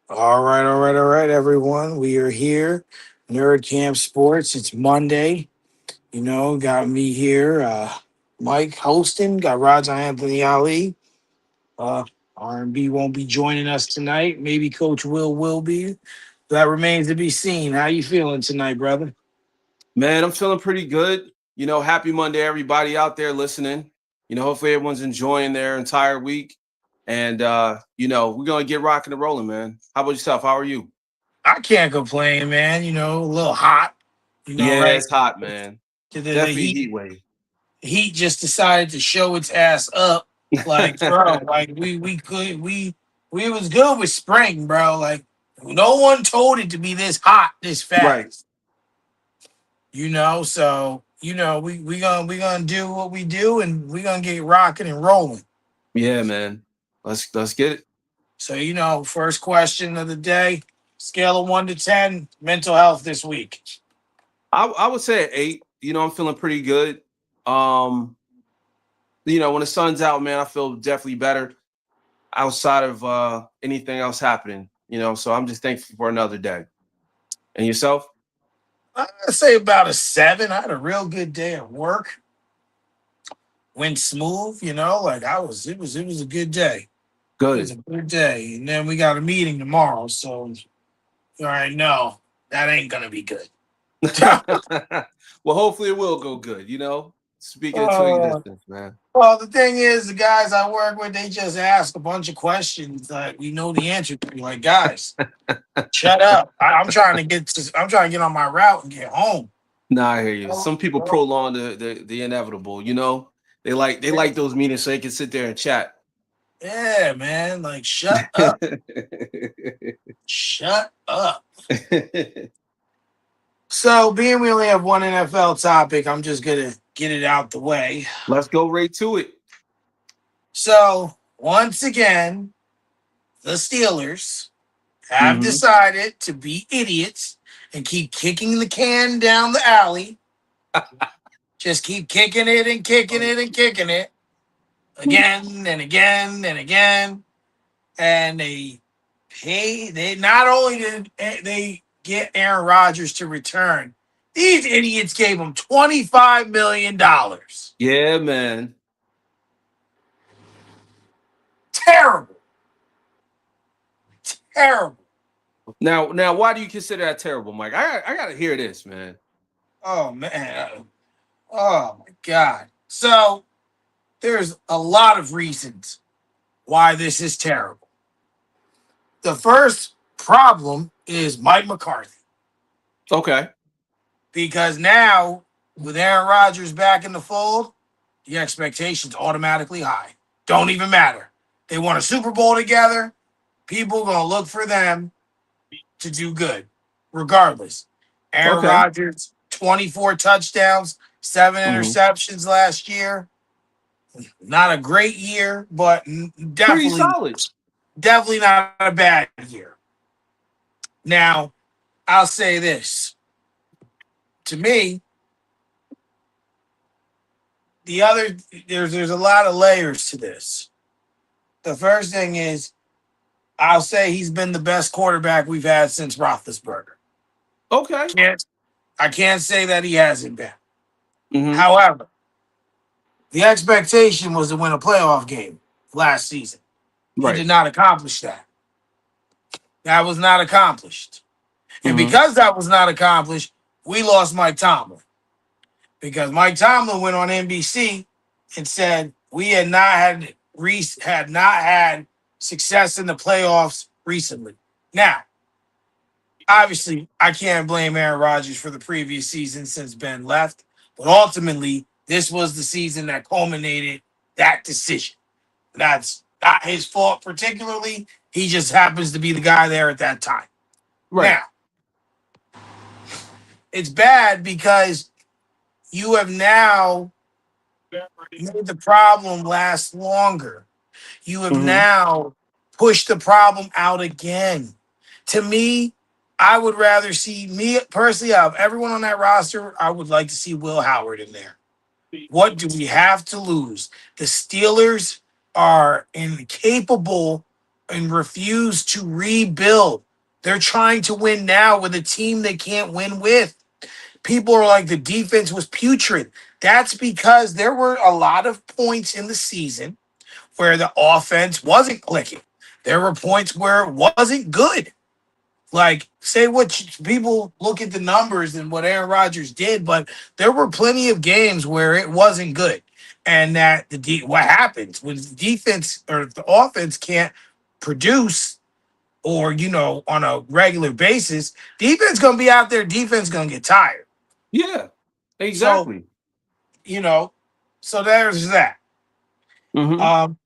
All right, everyone. We are here. Nerdcamp Sports. It's Monday. Got me here. Mike hosting. Got Raja Anthony Ali. Uh, R&B won't be joining us tonight. Maybe Coach will be. That remains to be seen. How you feeling tonight, brother? Man, I'm feeling pretty good. Happy Monday, everybody out there listening. Hopefully everyone's enjoying their entire week. And we're gonna get rocking and rolling, man. How about yourself? How are you? I can't complain, man. A little hot. Yeah, Right? it's hot, man. The Definitely heat heat wave. Heat just decided to show its ass up. Like, bro, like we was good with spring, bro. Like, no one told it to be this hot this Right. fast. So we gonna do what we do, and we gonna get rocking and rolling. Yeah, man. Let's get it. So first question of the day: scale of 1 to 10, mental health this week. I would say an 8. I'm feeling pretty good. Um, when the sun's out, man, I feel definitely better outside of anything else happening. So I'm just thankful for another day. And yourself? I say about a 7. I had a real good day at work. Went smooth, like it was a good day. It was Good. a good day. And then we got a meeting tomorrow, so you already know that ain't gonna be good. Well, hopefully it will go good, Speaking into uh, existence, man. well, the thing is, the guys I work with, they just ask a bunch of questions that we know the answer to. Like, guys, shut up. I'm trying to get on my route and get home. Nah, I hear you. Some people prolong the inevitable, They like those meetings so they can sit there and chat. Yeah, man. Like, shut up. Shut up. So, being we only have one NFL topic, I'm just gonna get it out the way. Let's go right to it. So, once again, the Steelers have Hmm. decided to be idiots and keep kicking the can down the alley. Just keep kicking it and kicking it and kicking it again and again and again. And they not only did they get Aaron Rodgers to return, these idiots gave him $25 million. Yeah, man. Terrible. Terrible. Now, why do you consider that terrible, Mike? I gotta hear this, man. Oh man. Oh my God. So there's a lot of reasons why this is terrible. The first problem is Mike McCarthy. Okay. Because now, with Aaron Rodgers back in the fold, the expectation's automatically high. Don't even matter. They won a Super Bowl together. People gonna look for them to do good, regardless. Aaron Okay. Rodgers, 24 touchdowns, 7 Hmm. interceptions last year. Not a great year, but Pretty definitely, solid. definitely not a bad year. Now, I'll say this. To me, the other there's a lot of layers to this. The first thing is I'll say he's been the best quarterback we've had since Roethlisberger. Okay. Can't I can't say that he hasn't been. Hmm. However, the expectation was to win a playoff game last season. He Right. did not accomplish that. That was not accomplished. And Hmm. because that was not accomplished, we lost Mike Tomlin. Because Mike Tomlin went on NBC and said we had not had success in the playoffs recently. Now, obviously, I can't blame Aaron Rodgers for the previous season since Ben left, but ultimately, this was the season that culminated that decision. That's not his fault particularly. He just happens to be the guy there at that time. Right. Now, it's bad because you have now made the problem last longer. You have Hmm. now pushed the problem out again. To me, I would rather see me personally out of everyone on that roster. I would like to see Will Howard in there. What do we have to lose? The Steelers are incapable and refuse to rebuild. They're trying to win now with a team they can't win with. People are like, the defense was putrid. That's because there were a lot of points in the season where the offense wasn't clicking. There were points where it wasn't good. Like, say what people look at the numbers and what Aaron Rodgers did, but there were plenty of games where it wasn't good. And that what happens when the defense or the offense can't produce, or on a regular basis, defense gonna be out there. Defense gonna get tired. Yeah, So exactly. you know, so there's that. Mm-hmm. Um,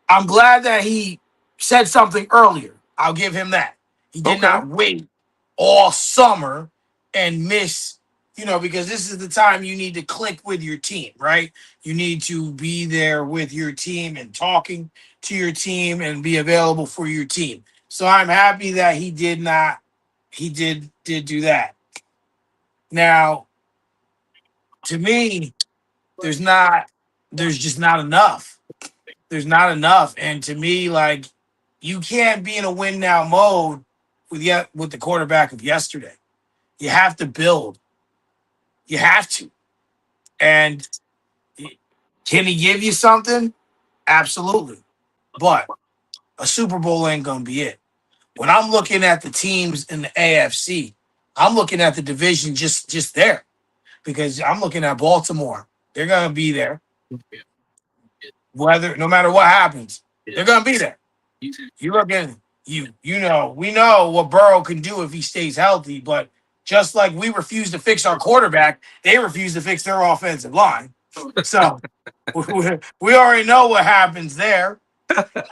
I'm glad that he said something earlier. I'll give him that. He did Okay. not wait all summer and miss, because this is the time you need to click with your team, right? You need to be there with your team and talking to your team and be available for your team. So I'm happy that he did not, he did do that. Now, to me, there's not, there's just not enough. There's not enough. And to me, like, you can't be in a win now mode with the quarterback of yesterday. You have to build. You have to. And can he give you something? Absolutely. But a Super Bowl ain't gonna be it. When I'm looking at the teams in the AFC, I'm looking at the division just there, because I'm looking at Baltimore. They're gonna be there, whether no matter what happens, they're gonna be there. You look at we know what Burrow can do if he stays healthy, but just like we refuse to fix our quarterback, they refuse to fix their offensive line. So we already know what happens there.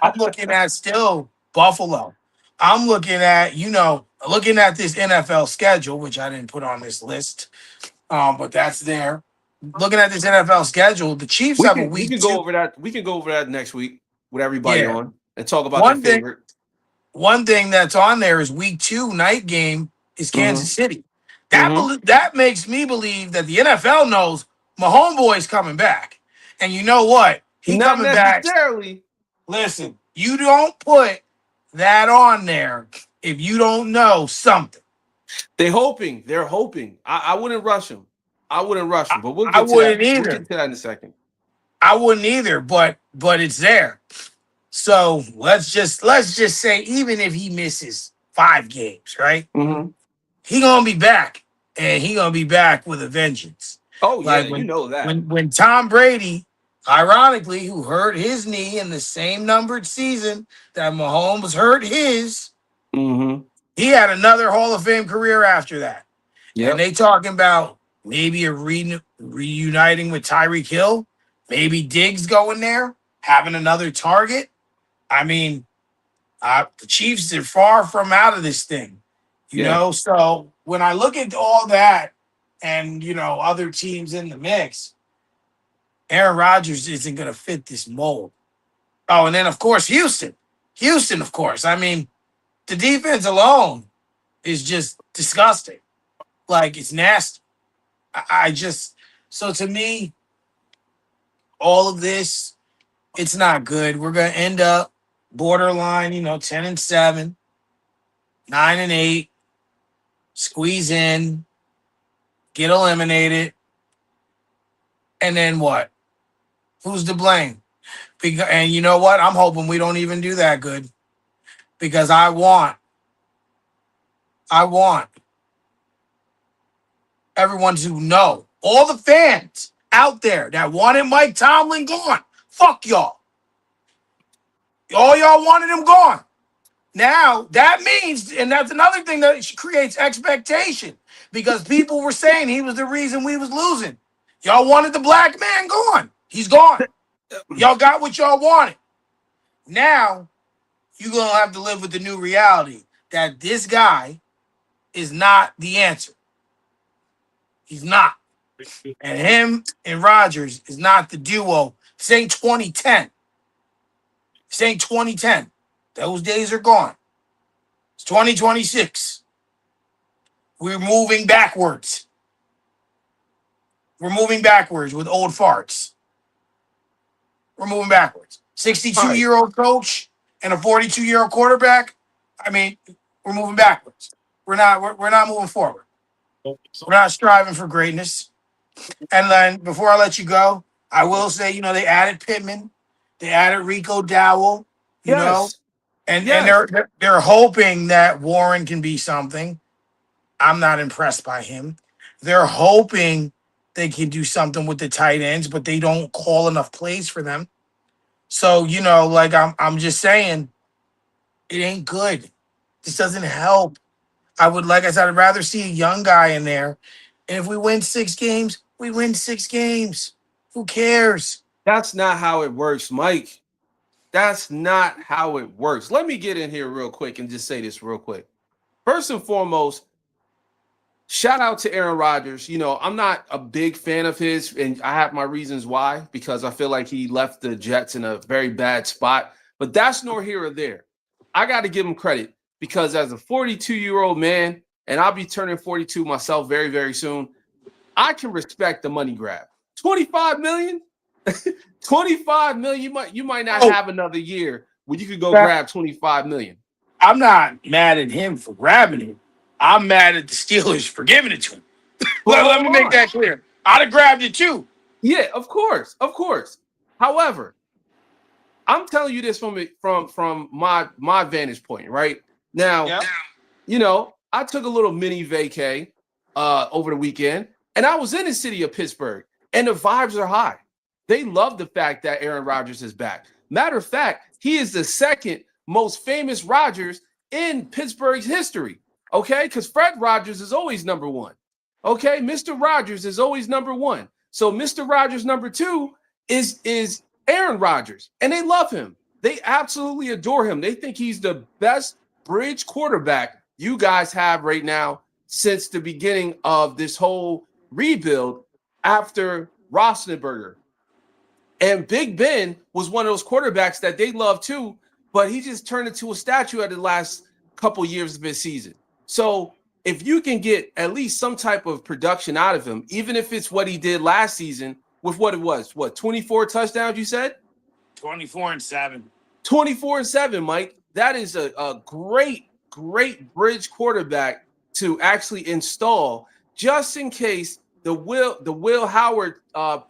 I'm looking at still Buffalo. I'm looking at this NFL schedule, which I didn't put on this list, but that's there. Looking at this NFL schedule, the Chiefs We have a can we week can go two. over that. We can go over that next week with everybody Yeah, on and talk about their one thing favorite. One thing that's on there is week 2 night game is Mm-hmm. Kansas City. Mm-hmm. That makes me believe that the NFL knows my homeboy's coming back. And you know what? He Not coming back. necessarily. Listen, you don't put that on there if you don't know something. They're hoping. They're hoping. I wouldn't rush them. I wouldn't rush I, them. But we'll I get to that. wouldn't We'll either. get to that in a second. I wouldn't either, but it's there. So let's just say, even if he misses 5 games, right? Mm-hmm. He gonna be back, and he gonna be back with a vengeance. Oh yeah, Like you know that. when Tom Brady, ironically, who hurt his knee in the same numbered season that Mahomes hurt his, Mm-hmm. he had another Hall of Fame career after that. And Yep. they talking about maybe reuniting with Tyreek Hill, maybe Diggs going there, having another target. I mean, the Chiefs are far from out of this thing, Yeah. So when I look at all that and other teams in the mix, Aaron Rodgers isn't going to fit this mold. Oh, and then of course Houston, of course. I mean, the defense alone is just disgusting. Like, it's nasty. I just so to me, all of this, it's not good. We're going to end up borderline, 10-7, 9-8. Squeeze in, get eliminated, and then what? Who's to blame? And you know what? I'm hoping we don't even do that good, because I want everyone to know, all the fans out there that wanted Mike Tomlin gone. Fuck y'all. All y'all wanted him gone. Now that means, and that's another thing that creates expectation, because people were saying he was the reason we was losing. Y'all wanted the black man gone. He's gone. Y'all got what y'all wanted. Now you're gonna have to live with the new reality that this guy is not the answer. He's not. And him and Rodgers is not the duo. This ain't 2010. This ain't 2010. Those days are gone. It's 2026. We're moving backwards. We're moving backwards with old farts. We're moving backwards. All right. 62-year-old coach. and a 42-year-old quarterback, I mean, we're moving backwards. We're not moving forward. We're not striving for greatness. And then before I let you go, I will say, they added Pittman, they added Rico Dowell, you know, Yes. and Yes. they're hoping that Warren can be something. I'm not impressed by him. They're hoping they can do something with the tight ends, but they don't call enough plays for them. So, like I'm just saying, it ain't good. This doesn't help. Like I said, I'd rather see a young guy in there. And if we win 6 games, we win 6 games. Who cares? That's not how it works, Mike. That's not how it works. Let me get in here real quick and just say this real quick. First and foremost, shout out to Aaron Rodgers. I'm not a big fan of his, and I have my reasons why, because I feel like he left the Jets in a very bad spot. But that's nor here or there. I got to give him credit because as a 42-year-old man, and I'll be turning 42 myself very, very soon, I can respect the money grab. 25 million? 25 million. You might not Oh, have another year where you could go grab 25 million. I'm not mad at him for grabbing it. I'm mad at the Steelers for giving it to him. But Let hold me make on. that clear. I'd have grabbed it too. Yeah, of course. Of course. However, I'm telling you this from my vantage point, right? Now, I took a little mini vacay over the weekend, and I was in the city of Pittsburgh, and the vibes are high. They love the fact that Aaron Rodgers is back. Matter of fact, he is the second most famous Rodgers in Pittsburgh's history. Okay, because Fred Rodgers is always number one. Okay, Mr. Rodgers is always number one. So Mr. Rodgers number two is Aaron Rodgers, and they love him. They absolutely adore him. They think he's the best bridge quarterback you guys have right now since the beginning of this whole rebuild after Roethlisberger. And Big Ben was one of those quarterbacks that they love too, but he just turned into a statue at the last couple years of his season. So if you can get at least some type of production out of him, even if it's what he did last season with what it was, 24 touchdowns, you said? 24-7. 24-7, Mike. That is a great bridge quarterback to actually install just in case the Will Howard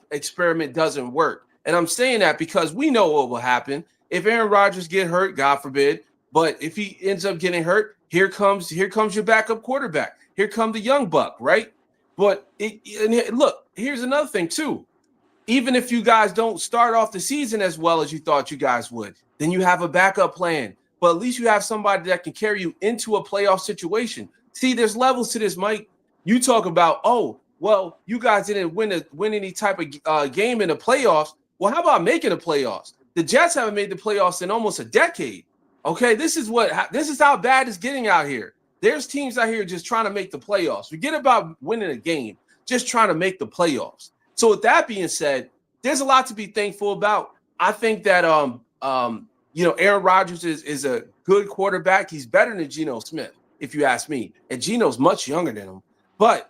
experiment doesn't work. And I'm saying that because we know what will happen if Aaron Rodgers get hurt, God forbid. But if he ends up getting hurt, here comes your backup quarterback. Here comes the young buck, right? But look, here's another thing too. Even if you guys don't start off the season as well as you thought you guys would, then you have a backup plan. But at least you have somebody that can carry you into a playoff situation. See, there's levels to this, Mike. You talk about, oh, well, you guys didn't win any type of game in the playoffs. Well, how about making the playoffs? The Jets haven't made the playoffs in almost a decade. Okay, this is how bad it's getting out here. There's teams out here just trying to make the playoffs. Forget about winning a game, just trying to make the playoffs. So with that being said, there's a lot to be thankful about. I think that Aaron Rodgers is a good quarterback. He's better than Geno Smith, if you ask me. And Geno's much younger than him, but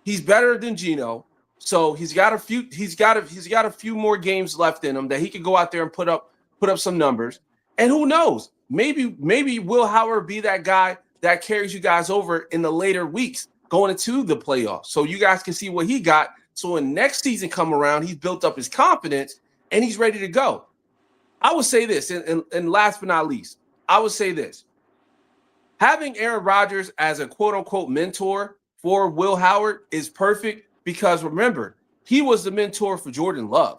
he's better than Geno. So he's got a few more games left in him that he can go out there and put up some numbers. And who knows? Maybe Will Howard be that guy that carries you guys over in the later weeks going into the playoffs. So you guys can see what he got. So when next season come around, he's built up his confidence and he's ready to go. I would say this, and last but not least, I would say this. Having Aaron Rodgers as a quote-unquote mentor for Will Howard is perfect because remember, he was the mentor for Jordan Love,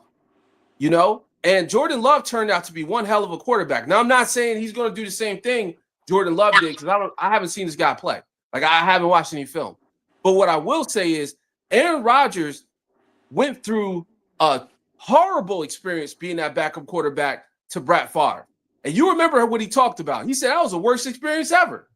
and Jordan Love turned out to be one hell of a quarterback. Now, I'm not saying he's going to do the same thing Jordan Love did because I haven't seen this guy play. Like, I haven't watched any film. But what I will say is Aaron Rodgers went through a horrible experience being that backup quarterback to Brett Favre. And you remember what he talked about. He said that was the worst experience ever.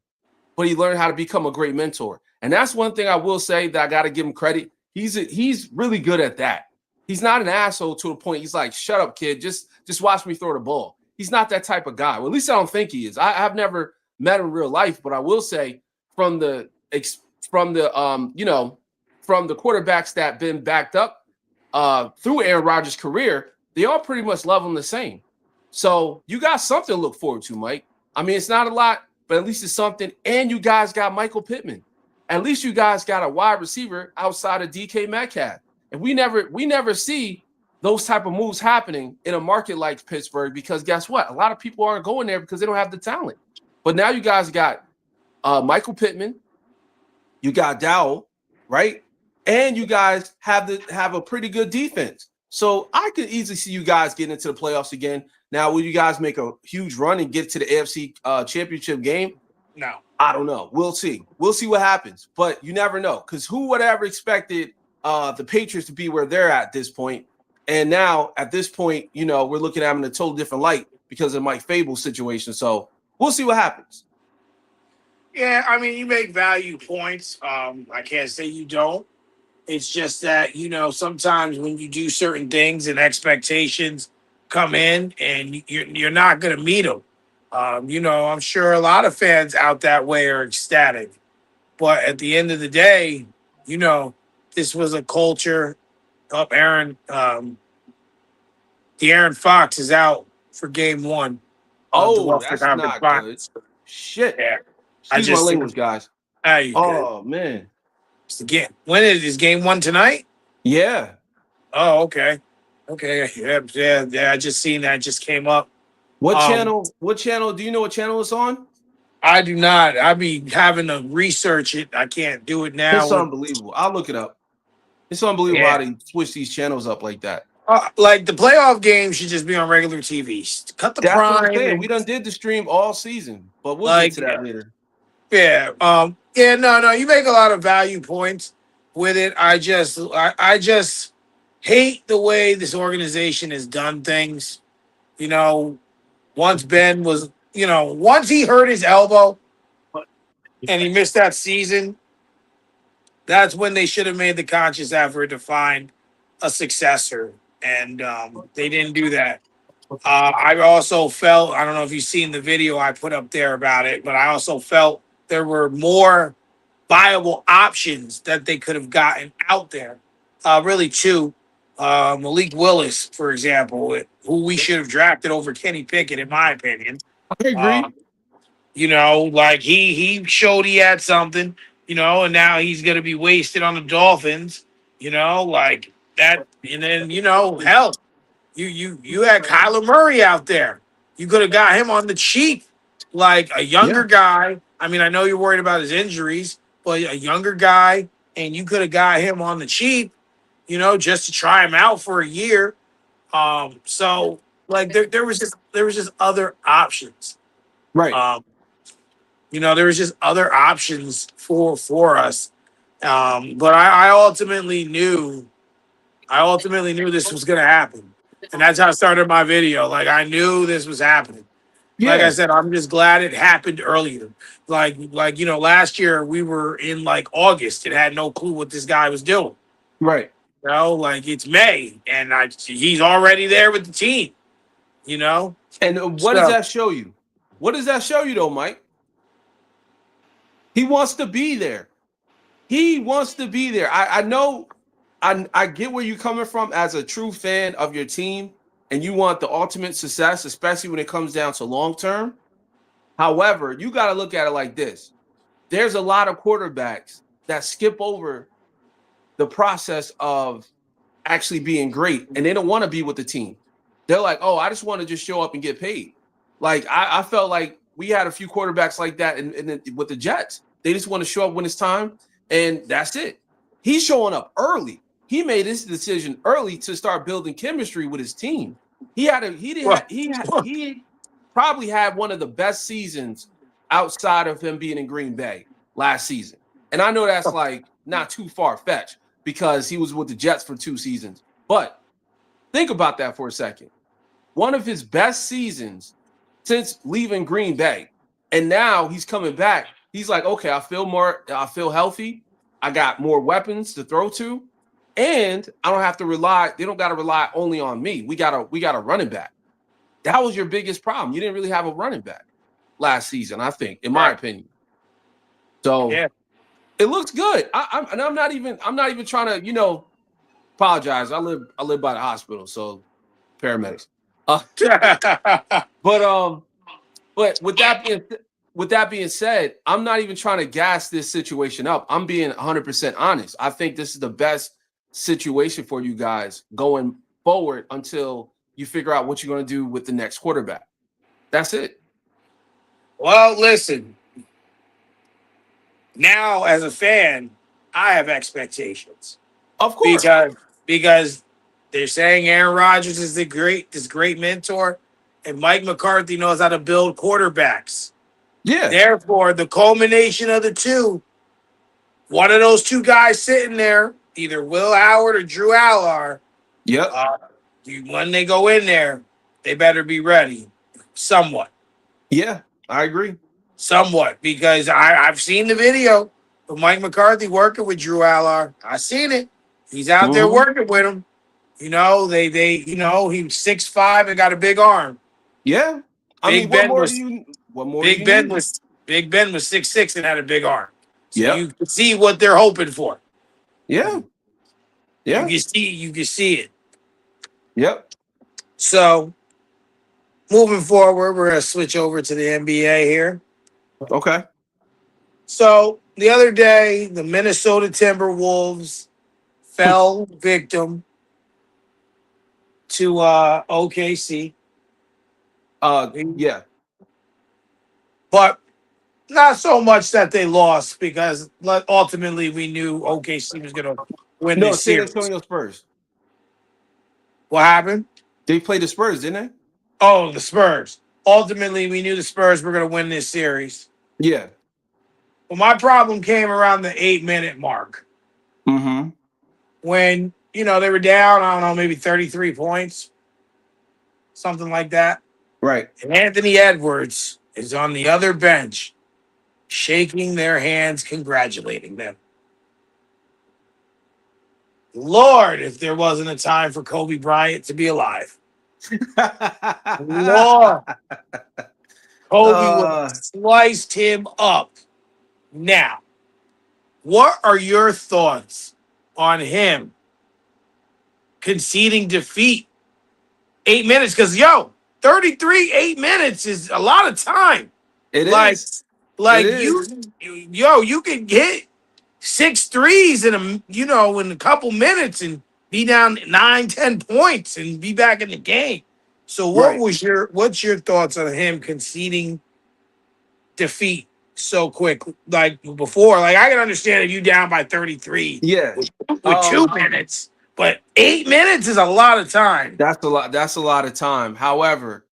But he learned how to become a great mentor. And that's one thing I will say that I got to give him credit. He's really good at that. He's not an asshole to a point. He's like, shut up, kid. Just watch me throw the ball. He's not that type of guy. Well, at least I don't think he is. I've never met him in real life, but I will say from the quarterbacks that been backed up through Aaron Rodgers' career, they all pretty much love him the same. So you got something to look forward to, Mike. I mean, it's not a lot, but at least it's something. And you guys got Michael Pittman. At least you guys got a wide receiver outside of DK Metcalf. And we never see those type of moves happening in a market like Pittsburgh, because guess what? A lot of people aren't going there because they don't have the talent. But now you guys got Michael Pittman, you got Dowell, right? And you guys have a pretty good defense. So I could easily see you guys getting into the playoffs again. Now, will you guys make a huge run and get to the AFC championship game? No. I don't know. We'll see. We'll see what happens. But you never know, because who would ever expected the Patriots to be where they're at this point? And now at this point, we're looking at them in a totally different light because of Mike Fable's situation. So we'll see what happens. Yeah, I mean, you make value points. I can't say you don't. It's just that, sometimes when you do certain things and expectations come in and you're not going to meet them. I'm sure a lot of fans out that way are ecstatic. But at the end of the day, this was a culture up. De'Aaron Fox is out for game one. Oh, that's not good. Shit. Yeah. Excuse my language, guys. Oh, good. Man. When is game one tonight? Yeah. Oh, okay. Okay. Yeah. I just seen that. Just came up. What channel? What channel? Do you know what channel it's on? I do not. I be having to research it. I can't do it now. It's unbelievable. I'll look it up. It's unbelievable how they switch these channels up like that. Like the playoff game should just be on regular TV. Cut the prime. We done did the stream all season, but we'll get to that later. Yeah. No. You make a lot of value points with it. I just hate the way this organization has done things. Once Ben was, once he hurt his elbow and he missed that season, that's when they should have made the conscious effort to find a successor. And they didn't do that. I also felt, I don't know if you've seen the video I put up there about it, but I also felt there were more viable options that they could have gotten out there. Really two. Malik Willis, for example, who we should have drafted over Kenny Pickett, in my opinion. I agree. He showed he had something, and now he's going to be wasted on the Dolphins, like that. And then, hell, you had Kyler Murray out there. You could have got him on the cheap, like a younger guy. I mean, I know you're worried about his injuries, but a younger guy, and you could have got him on the cheap, just to try him out for a year. So like there was just other options. Right. There was just other options for us. But I ultimately knew this was going to happen. And that's how I started my video. Like, I knew this was happening. Yeah. Like I said, I'm just glad it happened earlier. Like last year we were in like August and had no clue what this guy was doing. Right. Like it's May and he's already there with the team. And what does that show you? What does that show you though, Mike? He wants to be there. He wants to be there. I know. I get where you're coming from as a true fan of your team, and you want the ultimate success, especially when it comes down to long term. However, you got to look at it like this. There's a lot of quarterbacks that skip over the process of actually being great, and they don't want to be with the team. They're like, oh, I just want to just show up and get paid. Like, I felt like we had a few quarterbacks like that with the Jets. They just want to show up when it's time, and that's it. He's showing up early. He made his decision early to start building chemistry with his team. He probably had one of the best seasons outside of him being in Green Bay last season. And I know that's like not too far-fetched because he was with the Jets for 2 seasons. But think about that for a second. One of his best seasons since leaving Green Bay. And now he's coming back. He's like, okay, I feel healthy. I got more weapons to throw to. And I don't have to they don't got to rely only on me. We got a running back. That was your biggest problem. You didn't really have a running back last season, I think, in my opinion. So it looks good. I'm not even trying to, apologize. I live by the hospital, so paramedics. Uh, but but with that being said, I'm not even trying to gas this situation up. I'm being 100% honest. I think this is the best situation for you guys going forward until you figure out what you're going to do with the next quarterback. That's it. Well, listen. Now, as a fan, I have expectations Of course. because they're saying Aaron Rodgers is this great mentor, and Mike McCarthy knows how to build quarterbacks. Yeah. Therefore, the culmination of the two, one of those two guys sitting there, either Will Howard or Drew Allar, Yep. uh, when they go in there, they better be ready, somewhat, Yeah. I agree. because I've seen the video of Mike McCarthy working with Drew Allar. I seen it. He's out there Mm-hmm. working with him. He's 6'5" and got a big arm. Yeah. I mean, Big Ben was what more do Big you Ben need? was Big Ben was 6'6" and had a big arm. So Yep. you can see what they're hoping for. Yeah. Yeah. You can see it. Yep. So moving forward, we're gonna switch over to the NBA here. Okay. So the other day, the Minnesota Timberwolves fell victim to OKC. Yeah. But not so much that they lost, because ultimately we knew OKC was going to win No, this San series. Antonio Spurs. What happened? They played the Spurs, didn't Oh, the Spurs. Ultimately, we knew the Spurs were going to win this series. they? Yeah. Well, my problem came around the 8-minute mark Mm-hmm. when, they were down, I don't know, maybe 33 points, something like that. Right. And Anthony Edwards is on the other bench, shaking their hands, congratulating them. Lord, if there wasn't a time for Kobe Bryant to be alive. Lord, Kobe would have sliced him up. Now, what are your thoughts on him conceding defeat? 8 minutes, because 33, 8 minutes is a lot of time. It like, is. Like It is. you can get 6 threes in a couple minutes and be down 9-10 points and be back in the game. So Right. what's your thoughts on him conceding defeat so quick? Like before, like I can understand if you down by 33 Yeah. with 2 minutes, but 8 minutes is a lot of time. That's a lot. That's a lot of time. However,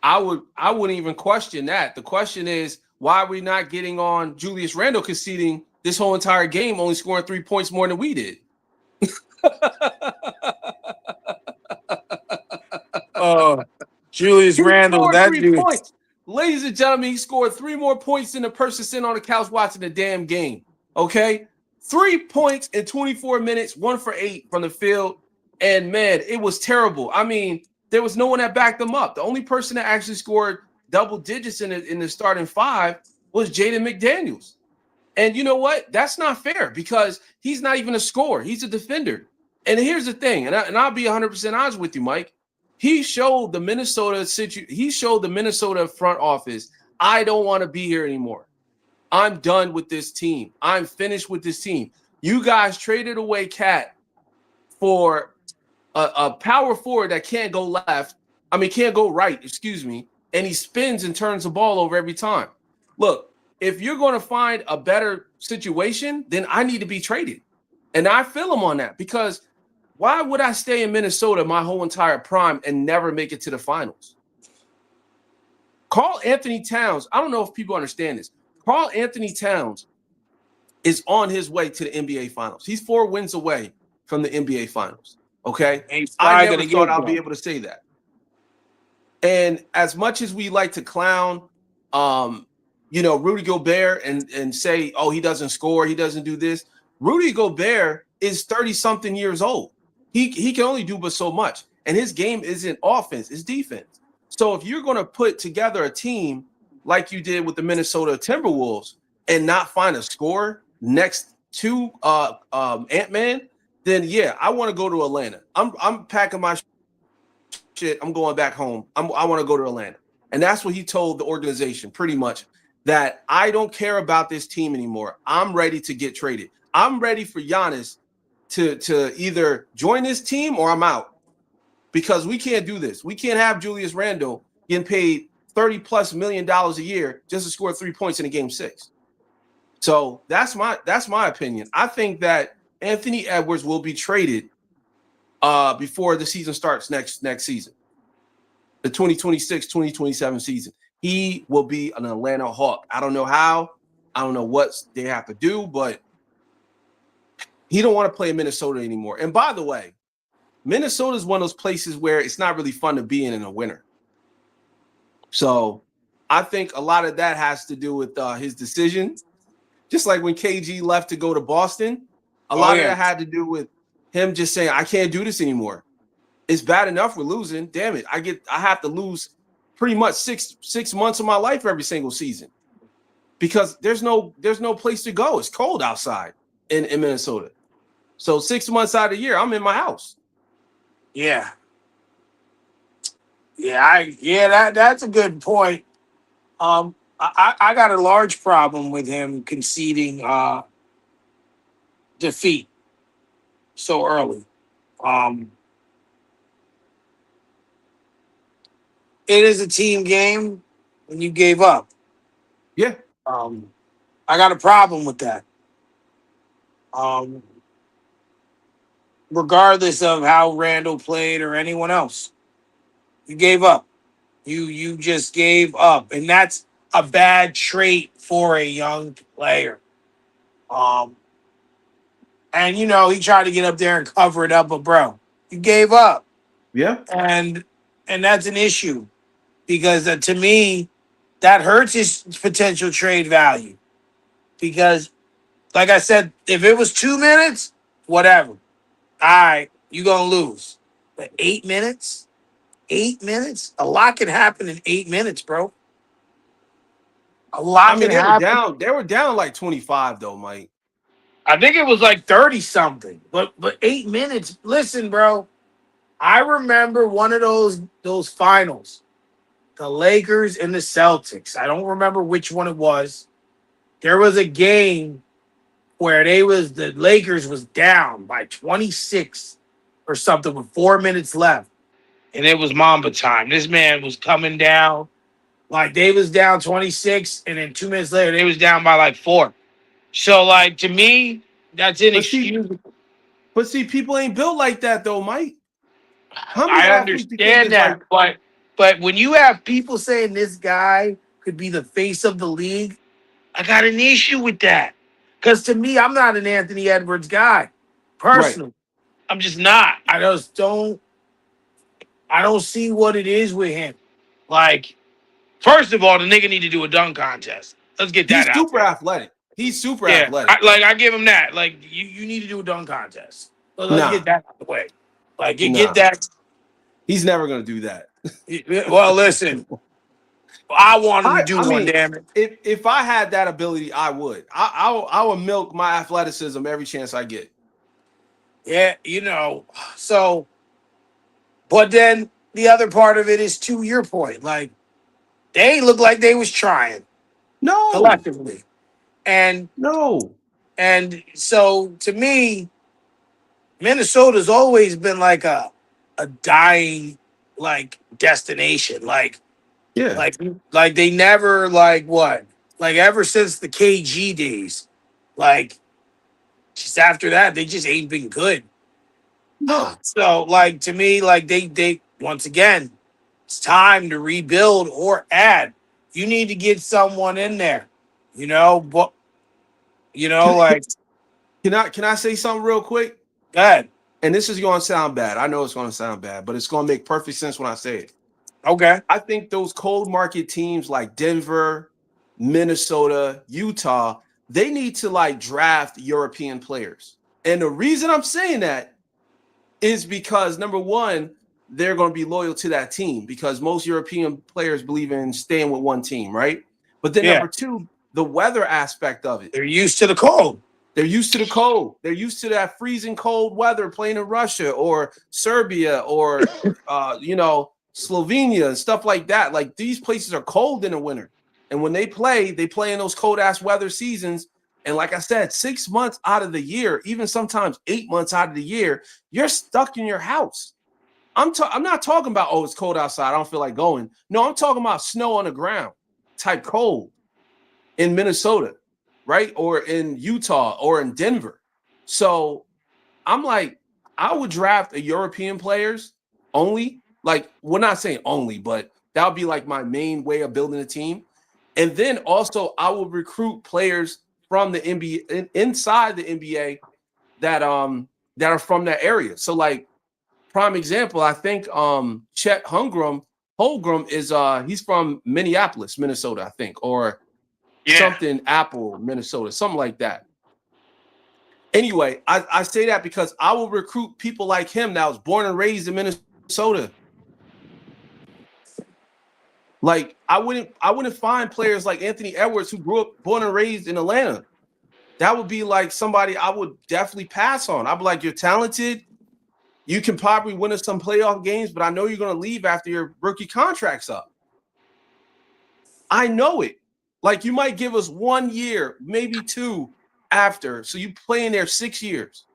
I wouldn't even question that. The question is, why are we not getting on Julius Randle conceding this whole entire game, only scoring 3 points more than we did? Julius He Randle, scored that 3 dude. points. Ladies and gentlemen, he scored 3 more points than the person sitting on the couch watching the damn game. Okay? 3 points in 24 minutes, 1 for 8 from the field. And man, it was terrible. I mean, there was no one that backed them up. The only person that actually scored double digits in the starting 5 was Jaden McDaniels. And you know what? That's not fair, because he's not even a scorer. He's a defender. And here's the thing, and I'll be 100% honest with you, Mike. He showed the Minnesota front office, I don't want to be here anymore. I'm done with this team. I'm finished with this team. You guys traded away Cat for a power forward that can't go left. I mean, can't go right, excuse me. And he spins and turns the ball over every time. Look, if you're going to find a better situation, then I need to be traded. And I feel him on that, because why would I stay in Minnesota my whole entire prime and never make it to the finals? Karl Anthony Towns, I don't know if people understand this. Karl Anthony Towns is on his way to the NBA finals. He's 4 wins away from the NBA finals. Okay. I never thought I'll be able to say that. And as much as we like to clown, Rudy Gobert and say, oh, he doesn't score, he doesn't do this. Rudy Gobert is 30-something years old. He can only do but so much. And his game isn't offense, it's defense. So if you're going to put together a team like you did with the Minnesota Timberwolves and not find a scorer next to Ant-Man, then yeah, I want to go to Atlanta. I'm packing my shit, I'm going back home. I want to go to Atlanta. And that's what he told the organization pretty much, that I don't care about this team anymore. I'm ready to get traded. I'm ready for Giannis to either join this team or I'm out, because we can't do this. We can't have Julius Randle getting paid $30+ million a year just to score 3 points in a game 6. So that's my opinion. I think that Anthony Edwards will be traded before the season starts next season, the 2026-2027 season. He will be an Atlanta Hawk. I don't know how. I don't know what they have to do, but he don't want to play in Minnesota anymore. And by the way, Minnesota is one of those places where it's not really fun to be in the winter. So I think a lot of that has to do with his decision. Just like when KG left to go to Boston, a lot of that had to do with him just saying, I can't do this anymore. It's bad enough we're losing. Damn it. I have to lose pretty much six months of my life every single season, because there's no place to go. It's cold outside in Minnesota. So 6 months out of the year, I'm in my house. Yeah. That's a good point. I got a large problem with him conceding defeat so early. It is a team game when you gave up. Yeah. I got a problem with that. Regardless of how Randall played or anyone else, you gave up. You just gave up, and that's a bad trait for a young player. And he tried to get up there and cover it up, but bro, you gave up. Yeah. And that's an issue, because to me, that hurts his potential trade value. Because, like I said, if it was 2 minutes, whatever. All right, you're going to lose. But 8 minutes? 8 minutes? A lot can happen in 8 minutes, bro. A lot can happen. They were down like 25 though, Mike. I think it was like 30 something. But 8 minutes. Listen, bro. I remember one of those finals. The Lakers and the Celtics. I don't remember which one it was. There was a game where the Lakers was down by 26 or something with 4 minutes left. And it was Mamba time. This man was coming down. Like, they was down 26, and then 2 minutes later, they was down by like 4. So, like, to me, that's inexcusable. But see, people ain't built like that, though, Mike. How many I athletes understand that, but when you have people saying this guy could be the face of the league, I got an issue with that. Because to me, I'm not an Anthony Edwards guy, personally. Right. I'm just not. I don't see what it is with him. Like, first of all, the nigga need to do a dunk contest. Let's get that out there. He's super athletic. He's super athletic. I give him that. Like, you need to do a dunk contest. Let's get that out of the way. Like, get that. He's never going to do that. Well, listen. I want him to do one, damn it. If I had that ability, I would. I would milk my athleticism every chance I get. Yeah, so, but then the other part of it is, to your point, like, they look like they was trying. No. Collectively. And so, to me, Minnesota's always been like a dying, like, destination. Like, yeah. Like they never, like, what? Like, ever since the KG days, like, just after that, they just ain't been good. No. So, like, to me, like, they once again, it's time to rebuild or add. You need to get someone in there, but, like. Can I say something real quick? Go ahead. And this is going to sound bad. I know it's going to sound bad, but it's going to make perfect sense when I say it. Okay. I think those cold market teams like Denver, Minnesota, Utah, they need to, like, draft European players. And the reason I'm saying that is because, number one, they're going to be loyal to that team, because most European players believe in staying with one team, right? But then number two, the weather aspect of it. They're used to the cold. They're used to the cold. They're used to that freezing cold weather playing in Russia or Serbia or Slovenia and stuff like that. Like these places are cold in the winter. And when they play in those cold ass weather seasons. And like I said, 6 months out of the year, even sometimes 8 months out of the year, you're stuck in your house. I'm not talking about, oh, it's cold outside, I don't feel like going. No, I'm talking about snow on the ground type cold in Minnesota, right? Or in Utah or in Denver. So I'm like, I would draft a European players only. Like, we're not saying only, but that would be like my main way of building a team. And then also I would recruit players from the NBA inside the NBA that are from that area. So like prime example, I think Chet Holmgren is he's from Minneapolis, Minnesota, I think, or Yeah. something Apple, Minnesota, something like that. Anyway, I say that because I will recruit people like him that was born and raised in Minnesota. Like I wouldn't find players like Anthony Edwards who grew up born and raised in Atlanta. That would be like somebody I would definitely pass on. I'd be like, you're talented. You can probably win us some playoff games, but I know you're going to leave after your rookie contract's up. I know it. Like you might give us 1 year, maybe 2 after. So you play in there 6 years.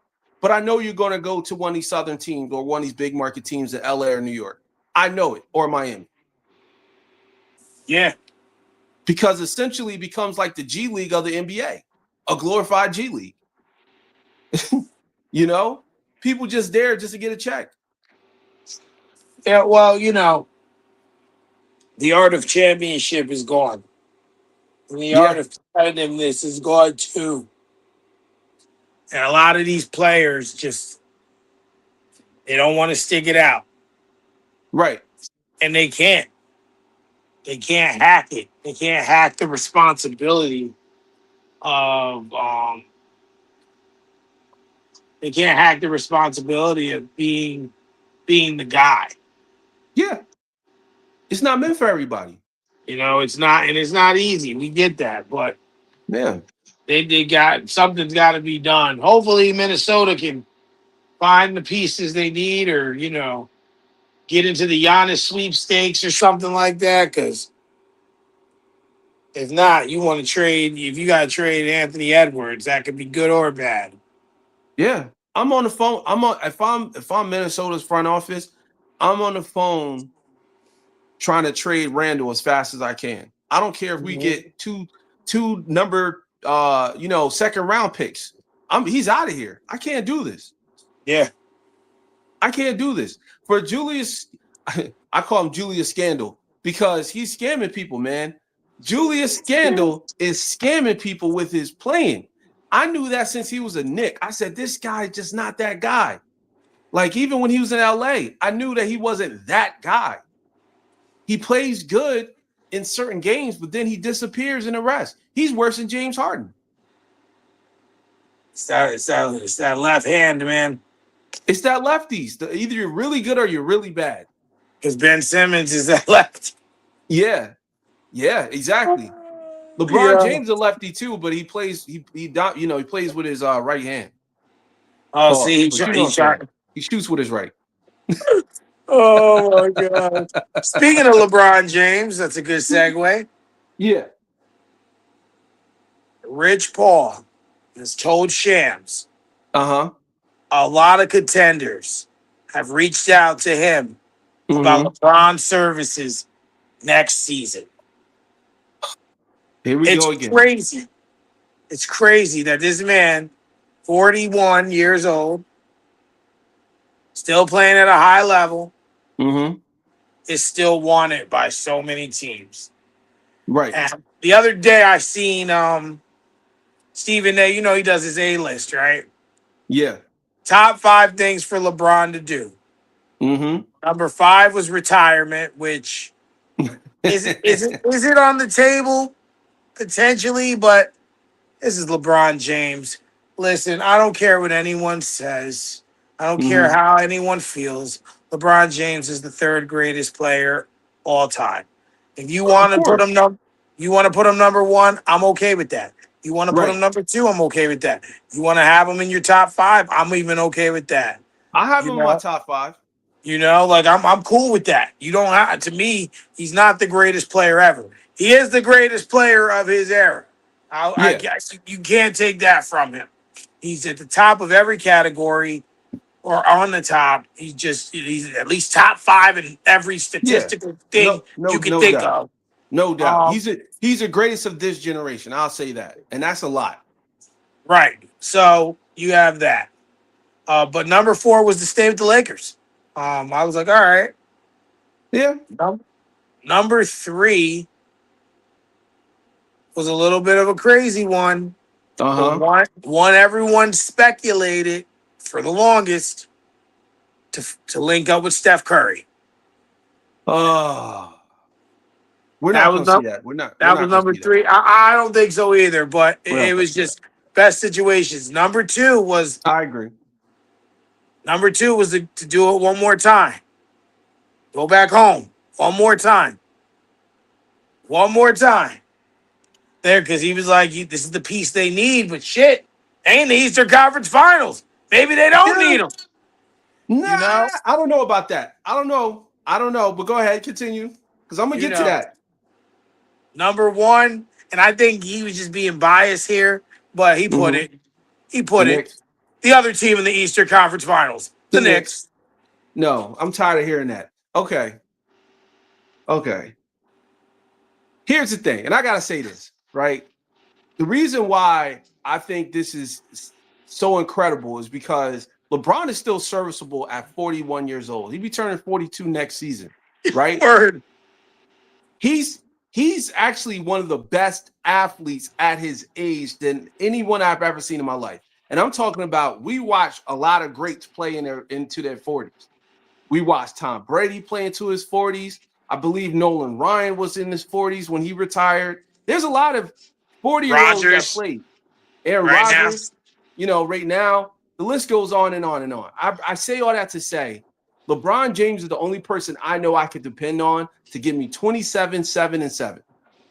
But I know you're going to go to one of these Southern teams or one of these big market teams in LA or New York. I know it. Or Miami. Yeah. Because essentially it becomes like the G League of the NBA, a glorified G League. You know, people just there just to get a check. Yeah. Well, the art of championship is gone. And the art Yeah, of competitiveness is gone too. And a lot of these players just they don't want to stick it out. right. And they can't. They can't hack it. They can't hack the responsibility of they can't hack the responsibility of being the guy. Yeah, it's not meant for everybody. It's not, and it's not easy. We get that, but Yeah, they got something's got to be done. Hopefully, Minnesota can find the pieces they need, or get into the Giannis sweepstakes or something like that. Because if not, you want to trade. If you got to trade Anthony Edwards, that could be good or bad. yeah. I'm on the phone. If I'm Minnesota's front office, I'm on the phone trying to trade Randall as fast as I can. I don't care if we Mhm. get two number second round picks. He's out of here. I can't do this. Yeah, I can't do this. For Julius, I call him Julius Scandal because he's scamming people, man. Julius Scandal is scamming people with his playing. I knew that since he was a Knick. I said, this guy just not that guy. Like, even when he was in LA, I knew that he wasn't that guy. He plays good in certain games, but then he disappears in the rest. He's worse than James Harden. it's that left hand, man. It's that lefties. Either you're really good or you're really bad. Because Ben Simmons is that left. Yeah. Yeah, exactly. LeBron Yeah. James is a lefty too, but he plays he plays with his right hand. Oh, see, Pause. But you know what I'm saying. He shoots with his right. Oh my god. Speaking of LeBron James, that's a good segue. Yeah. Rich Paul has told Shams Uh-huh. a lot of contenders have reached out to him about Mm-hmm. LeBron's services next season. Here we It's go again. crazy. It's crazy that this man, 41 years old, still playing at a high level, Mm-hmm. is still wanted by so many teams. Right. And the other day I seen Stephen A, he does his A list, right? Yeah. Top 5 things for LeBron to do. Mm-hmm. Number 5 was retirement, which is it on the table? Potentially, but this is LeBron James. Listen, I don't care what anyone says. I don't care Mm-hmm. how anyone feels. LeBron James is the 3rd greatest player all time. If you Of want to put course. him you want to put him number 1, I'm okay with that. You want to put him Right. number 2? I'm okay with that. You want to have him in your top 5? I'm even okay with that. I have You him in my know, top 5. like I'm cool with that. You don't have to me. He's not the greatest player ever. He is the greatest player of his era. I Yeah. guess you can't take that from him. He's at the top of every category or on the top. He's at least top 5 in every Yeah. statistical thing No, no, you can no think doubt. of. No doubt. Um, He's the greatest of this generation. I'll say that. And that's a lot. right. So you have that. But number 4 was to stay with the Lakers. I was like, all right. Yeah. Number 3 was a little bit of a crazy one. The Uh-huh. one everyone speculated for the longest to link up with Steph Curry. Oh. We're That not was gonna see num- that. We're that was not gonna number see that. 3. I don't think so either, but We're it not gonna was see that. just best situations. I agree. Number two was to do it one more time. Go back home one more time. One more time. There, because he was like, this is the piece they need, but shit, ain't the Eastern Conference Finals. Maybe they don't Yeah. need him. Nah, You know? I don't know about that. I don't know. But go ahead, continue. Because I'm gonna You get to know. that. Number one, and I think he was just being biased here, but he put Mm-hmm. it. He The put it. Knicks. The other team in the Eastern Conference Finals, The the Knicks. Knicks. No, I'm tired of hearing that. Okay. Okay. Here's the thing, and I gotta say this, right? The reason why I think this is so incredible is because LeBron is still serviceable at 41 years old. He'll be turning 42 next season, right? Word. He's he's actually one of the best athletes at his age than anyone I've ever seen in my life. And I'm talking about we watch a lot of greats play into their 40s. We watched Tom Brady play into his 40s. I believe Nolan Ryan was in his 40s when he retired. There's a lot of 40-year-olds that Rodgers, played. Aaron right now. Rodgers, right now, the list goes on and on and on. I say all that to say LeBron James is the only person I know I could depend on to give me 27, 7, and 7,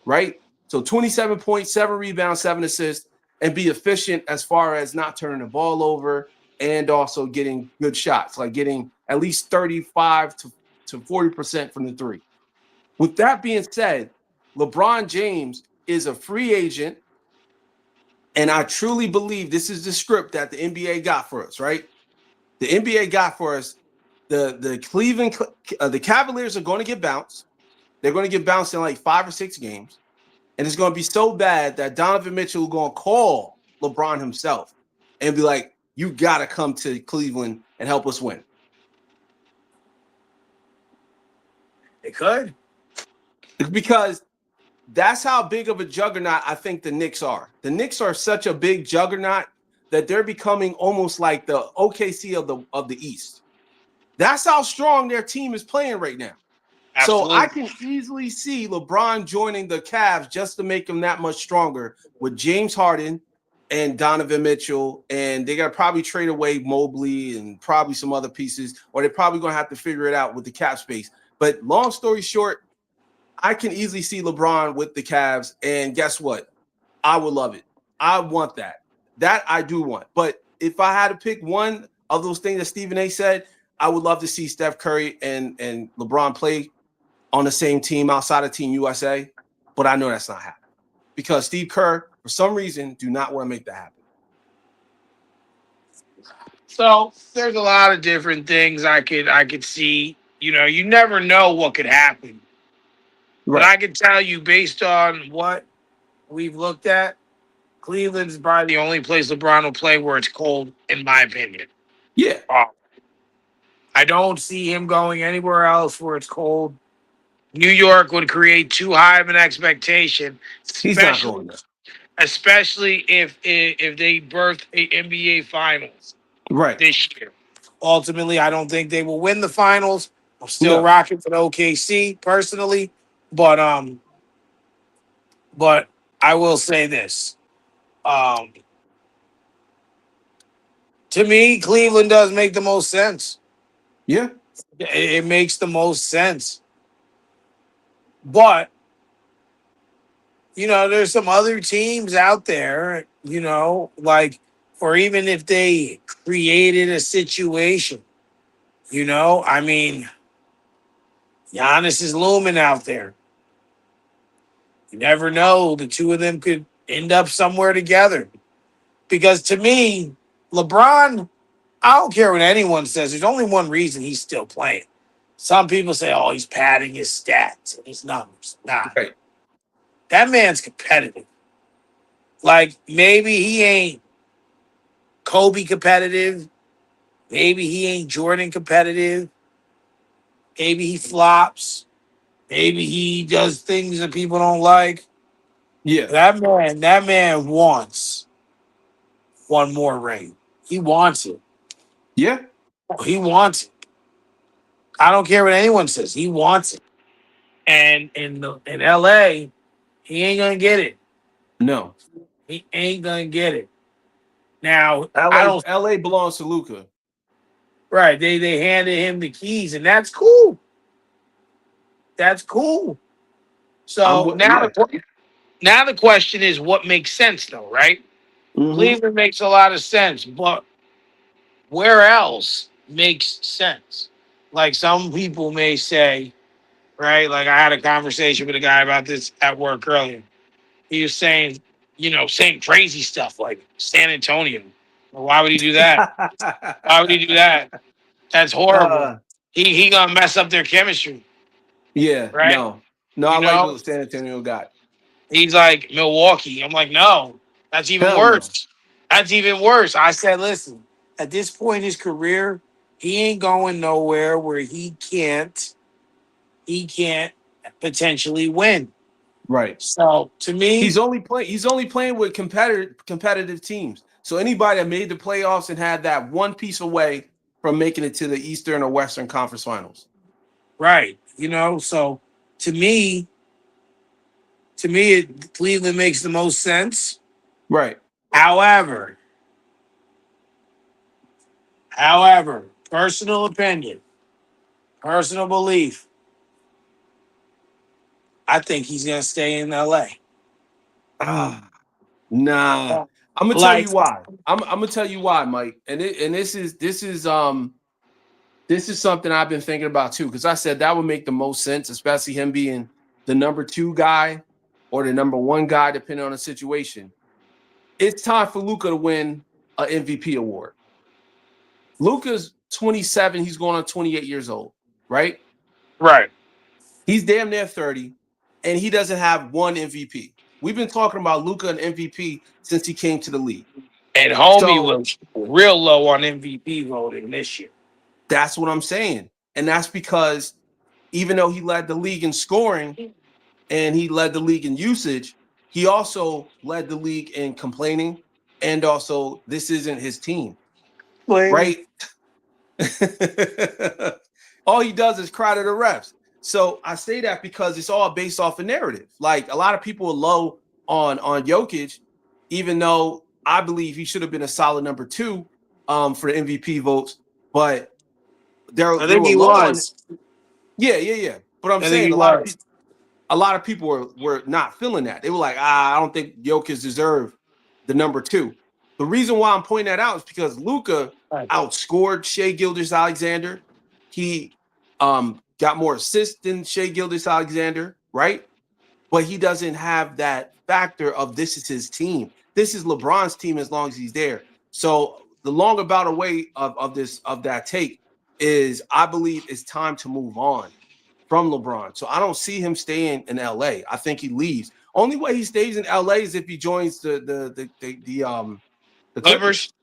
right? So 27 points, 7 rebounds, 7 assists, and be efficient as far as not turning the ball over and also getting good shots, like getting at least 35 to 40% from the three. With that being said, LeBron James is a free agent, and I truly believe this is the script that the NBA got for us, right? The NBA got for us the Cavaliers are going to get bounced. They're going to get bounced in like 5 or 6 games. And it's going to be so bad that Donovan Mitchell is going to call LeBron himself and be like, you got to come to Cleveland and help us win. They could. Because that's how big of a juggernaut I think the Knicks are. The Knicks are such a big juggernaut that they're becoming almost like the OKC of the East. That's how strong their team is playing right now. So I Absolutely. can easily see LeBron joining the Cavs just to make them that much stronger with James Harden and Donovan Mitchell. And they got to probably trade away Mobley and probably some other pieces, or they're probably going to have to figure it out with the cap space. But long story short, I can easily see LeBron with the Cavs. And guess what? I would love it. I want that. That I do want. But if I had to pick one of those things that Stephen A said, I would love to see Steph Curry and LeBron play on the same team outside of Team USA, but I know that's not happening because Steve Kerr, for some reason, do not want to make that happen. So there's a lot of different things I could see. You never know what could happen. But Right. I can tell you based on what we've looked at, Cleveland's probably the only place LeBron will play where it's cold, in my opinion. Yeah. Uh, I don't see him going anywhere else where it's cold. New York would create too high of an expectation, He's not especially going there. especially if they birth a NBA Finals Right. this year. Ultimately, I don't think they will win the finals. I'm still No. rocking for the OKC personally, but but I will say this. Um, to me, Cleveland does make the most sense. Yeah. It makes the most sense. But there's some other teams out there, like, or even if they created a situation, I mean, Giannis is looming out there. You never know. The two of them could end up somewhere together. Because to me, LeBron, I don't care what anyone says. There's only one reason he's still playing. Some people say, oh, he's padding his stats and his numbers. Nah, Right. that man's competitive. Like, maybe he ain't Kobe competitive. Maybe he ain't Jordan competitive. Maybe he flops. Maybe he does things that people don't like. Yeah. That man wants one more ring. He wants it. Yeah. He wants it. I don't care what anyone says. He wants it. And in LA, he ain't gonna get it. No. He ain't gonna get it. Now, I LA don't LA belongs to Luca. right. They handed him the keys, and that's cool. That's cool. So Yeah. now the question is what makes sense though, right? Hmm. Cleveland makes a lot of sense, but where else makes sense? Like some people may say, right? Like I had a conversation with a guy about this at work earlier. He was saying, saying crazy stuff like San Antonio. Well, why would he do that? Why would he do that? That's horrible. uh He gonna mess up their chemistry, yeah, right? no. No, I You like know, what San Antonio got. he's like Milwaukee. I'm like, no, that's even Hell no. worse. That's even worse. I said, listen, at this point in his career, he ain't going nowhere where he can't potentially win. Right. So to me, He's only playing with competitive teams. So anybody that made the playoffs and had that one piece away from making it to the Eastern or Western Conference Finals. right, so to me, Cleveland makes the most sense. Right. However, personal opinion, personal belief, I think he's gonna stay in LA. Ah, nah. I'm gonna tell Like, you why. I'm gonna tell you why, Mike. And this is something I've been thinking about too, because I said that would make the most sense, especially him being the number two guy or the number one guy, depending on the situation. It's time for Luka to win an MVP award. Luka's 27, he's going on 28 years old, right? right. He's damn near 30, and he doesn't have one MVP. We've been talking about Luka and MVP since he came to the league. And homie So was real low on MVP voting this year. that's what I'm saying. And that's because even though he led the league in scoring and he led the league in usage, he also led the league in complaining. And also, this isn't his team, Blaming. right? All he does is cry to the refs. So I say that because it's all based off a narrative. Like a lot of people are low on Jokic, even though I believe he should have been a solid number two for the MVP votes. But I they think were he low on. was. Yeah. But I'm I think saying he was. a lot of people were not feeling that. They were like, I don't think Jokic deserved the number two. The reason why I'm pointing that out is because Luka Right. outscored Shea Gilgeous-Alexander. He got more assists than Shea Gilgeous-Alexander, right? But he doesn't have that factor of this is his team. This is LeBron's team as long as he's there. So the long about away of that take is I believe it's time to move on from LeBron. So I don't see him staying in LA. I think he leaves. Only way he stays in LA is if he joins the Clippers. Clippers.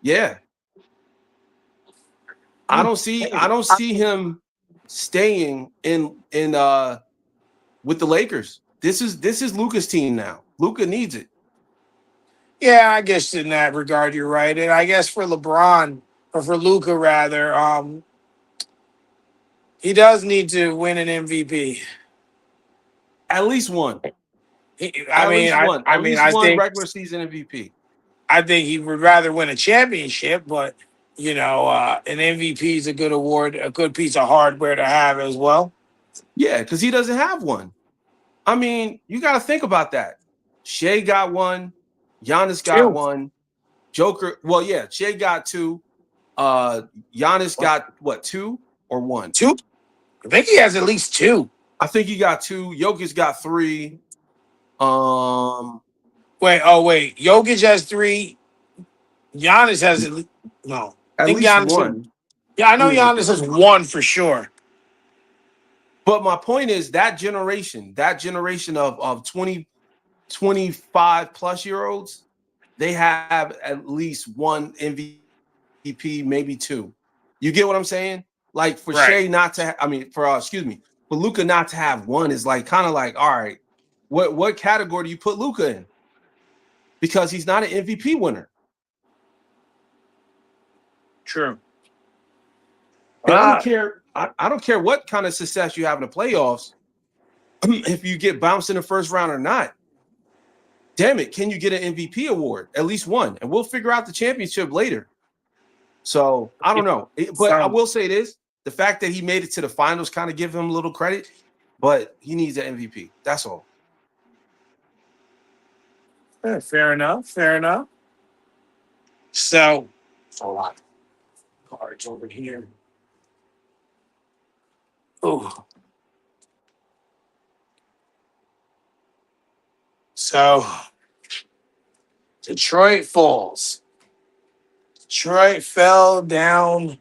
Yeah. I don't see him staying in with the Lakers. This is Luka's team now. Luka needs it. Yeah, I guess in that regard you're right. And I guess for LeBron or for Luca rather, he does need to win an MVP. At least one. He, I At mean, least I, one. I At mean, least I one think, regular season MVP. I think he would rather win a championship, but an MVP is a good award, a good piece of hardware to have as well. Yeah, because he doesn't have one. I mean, you got to think about that. Shea got one. Giannis got Two. one. Joker. Well, yeah, Shea got two. Giannis got what, two or one? Two. I think he has at least two. I think he got two. Jokic got three. Um, Wait. Jokic has three. Giannis has no. I at think least Giannis. one. Yeah, I know Let me look Giannis it up. has one for sure. But my point is that generation of 20, 25 plus year olds, they have at least one MVP, maybe two. You get what I'm saying? Like for Right. Shea not to, for Luka not to have one is like kind of like, all right, what category do you put Luka in? Because he's not an MVP winner. True. And I don't care. I don't care what kind of success you have in the playoffs. If you get bounced in the first round or not, damn it, can you get an MVP award? At least one. And we'll figure out the championship later. So I don't know. But I will say this. The fact that he made it to the finals kind of give him a little credit, but he needs an MVP. That's all. Fair enough. So, a lot of cards over here. Oh. So, Detroit falls. Detroit fell down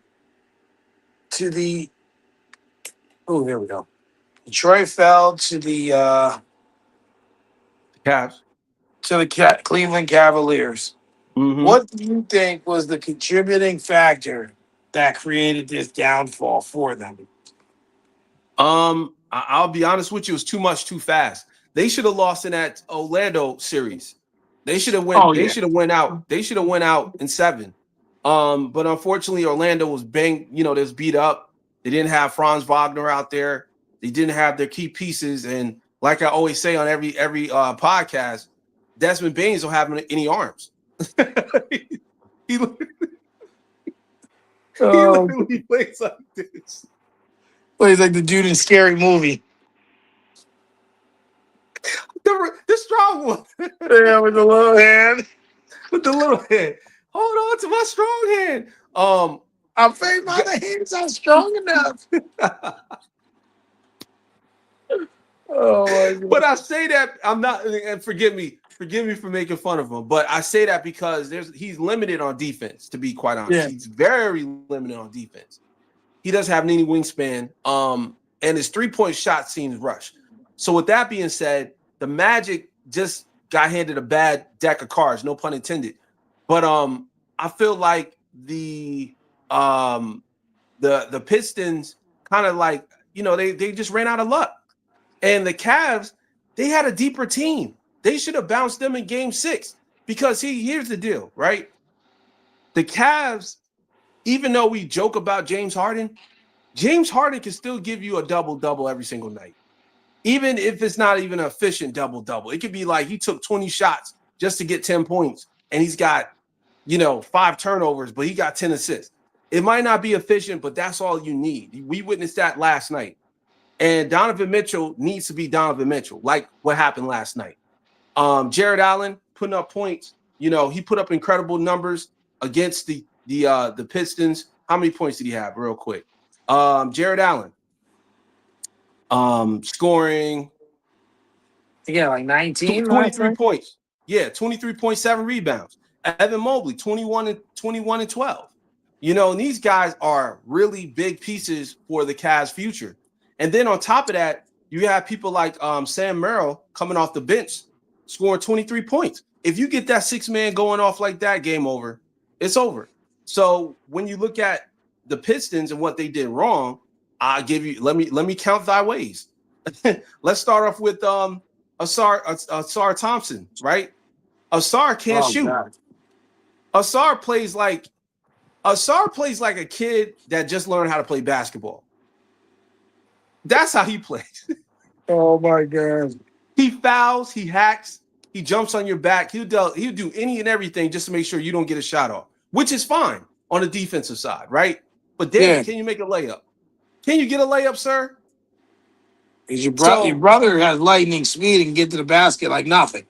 to the. Oh, here we go. Detroit fell to the Cavs. Cleveland Cavaliers. Mm-hmm. What do you think was the contributing factor that created this downfall for them? I'll be honest with you, it's too much too fast. They should have lost in that Orlando series. They should have went. They should have went out. They should have went out in 7. But unfortunately, Orlando was banged. They was beat up. They didn't have Franz Wagner out there. They didn't have their key pieces. And like I always say on every podcast, Desmond Baines don't have any arms. he literally plays like this. Plays like the dude in Scary Movie. The strong one. Yeah, with the little hand. With the little hand. Hold on to my strong hand. I'm afraid my hands aren't strong enough. Oh my God. But I say that I'm not, and forgive me for making fun of him, but I say that because he's limited on defense, to be quite honest. Yeah. He's very limited on defense. He doesn't have any wingspan. And his 3-point shot seems rushed. So with that being said, the Magic just got handed a bad deck of cards, no pun intended. But I feel like the Pistons kind of like, they just ran out of luck. And the Cavs, they had a deeper team. They should have bounced them in game 6 because here's the deal, right? The Cavs, even though we joke about James Harden can still give you a double-double every single night. Even if it's not even an efficient double-double. It could be like he took 20 shots just to get 10 points and he's got, 5 turnovers, but he got 10 assists. It might not be efficient, but that's all you need. We witnessed that last night. And Donovan Mitchell needs to be Donovan Mitchell, like what happened last night. Jared Allen putting up points. He put up incredible numbers against the Pistons. How many points did he have, real quick? Jared Allen scoring. Yeah, like 19. 23 points. Yeah, 23.7 rebounds. Evan Mobley, 21 and 12. And these guys are really big pieces for the Cavs' future. And then on top of that, you have people like Sam Merrill coming off the bench, scoring 23 points. If you get that 6-man going off like that, game over. It's over. So when you look at the Pistons and what they did wrong, I'll give you. Let me count thy ways. Let's start off with Asar Thompson, right? Asar can't shoot. God. Asar plays like a kid that just learned how to play basketball. That's how he plays. Oh my God. He fouls, he hacks, he jumps on your back. He'll do any and everything just to make sure you don't get a shot off, which is fine on the defensive side, right? But then, Can you make a layup? Can you get a layup, sir? Because your So brother has lightning speed and can get to the basket like nothing.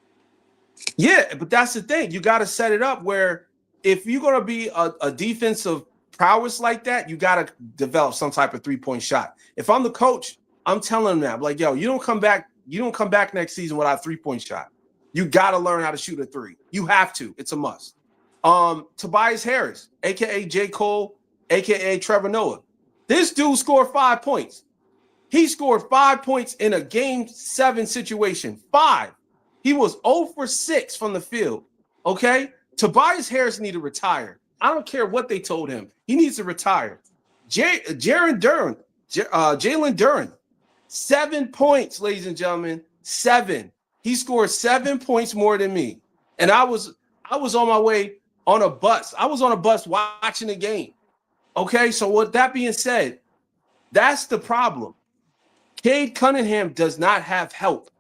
yeah, but that's the thing. You got to set it up where if you're going to be a defensive prowess like that, you got to develop some type of 3-point shot. If I'm the coach, I'm telling them, like, yo, you don't come back. You don't come back next season without a 3-point shot. You got to learn how to shoot a three. You have to. It's a must. Tobias Harris, aka J. Cole, aka Trevor Noah. This dude scored 5 points. He scored 5 points in a game 7 situation. 5. He was 0 for 6 from the field. Okay? Tobias Harris need to retire. I don't care what they told him. He needs to retire. Jalen Duren, 7 points, ladies and gentlemen. 7. He scored 7 points more than me. And I was on my way on a bus. I was on a bus watching the game. Okay, so with that being said, that's the problem. Cade Cunningham does not have help.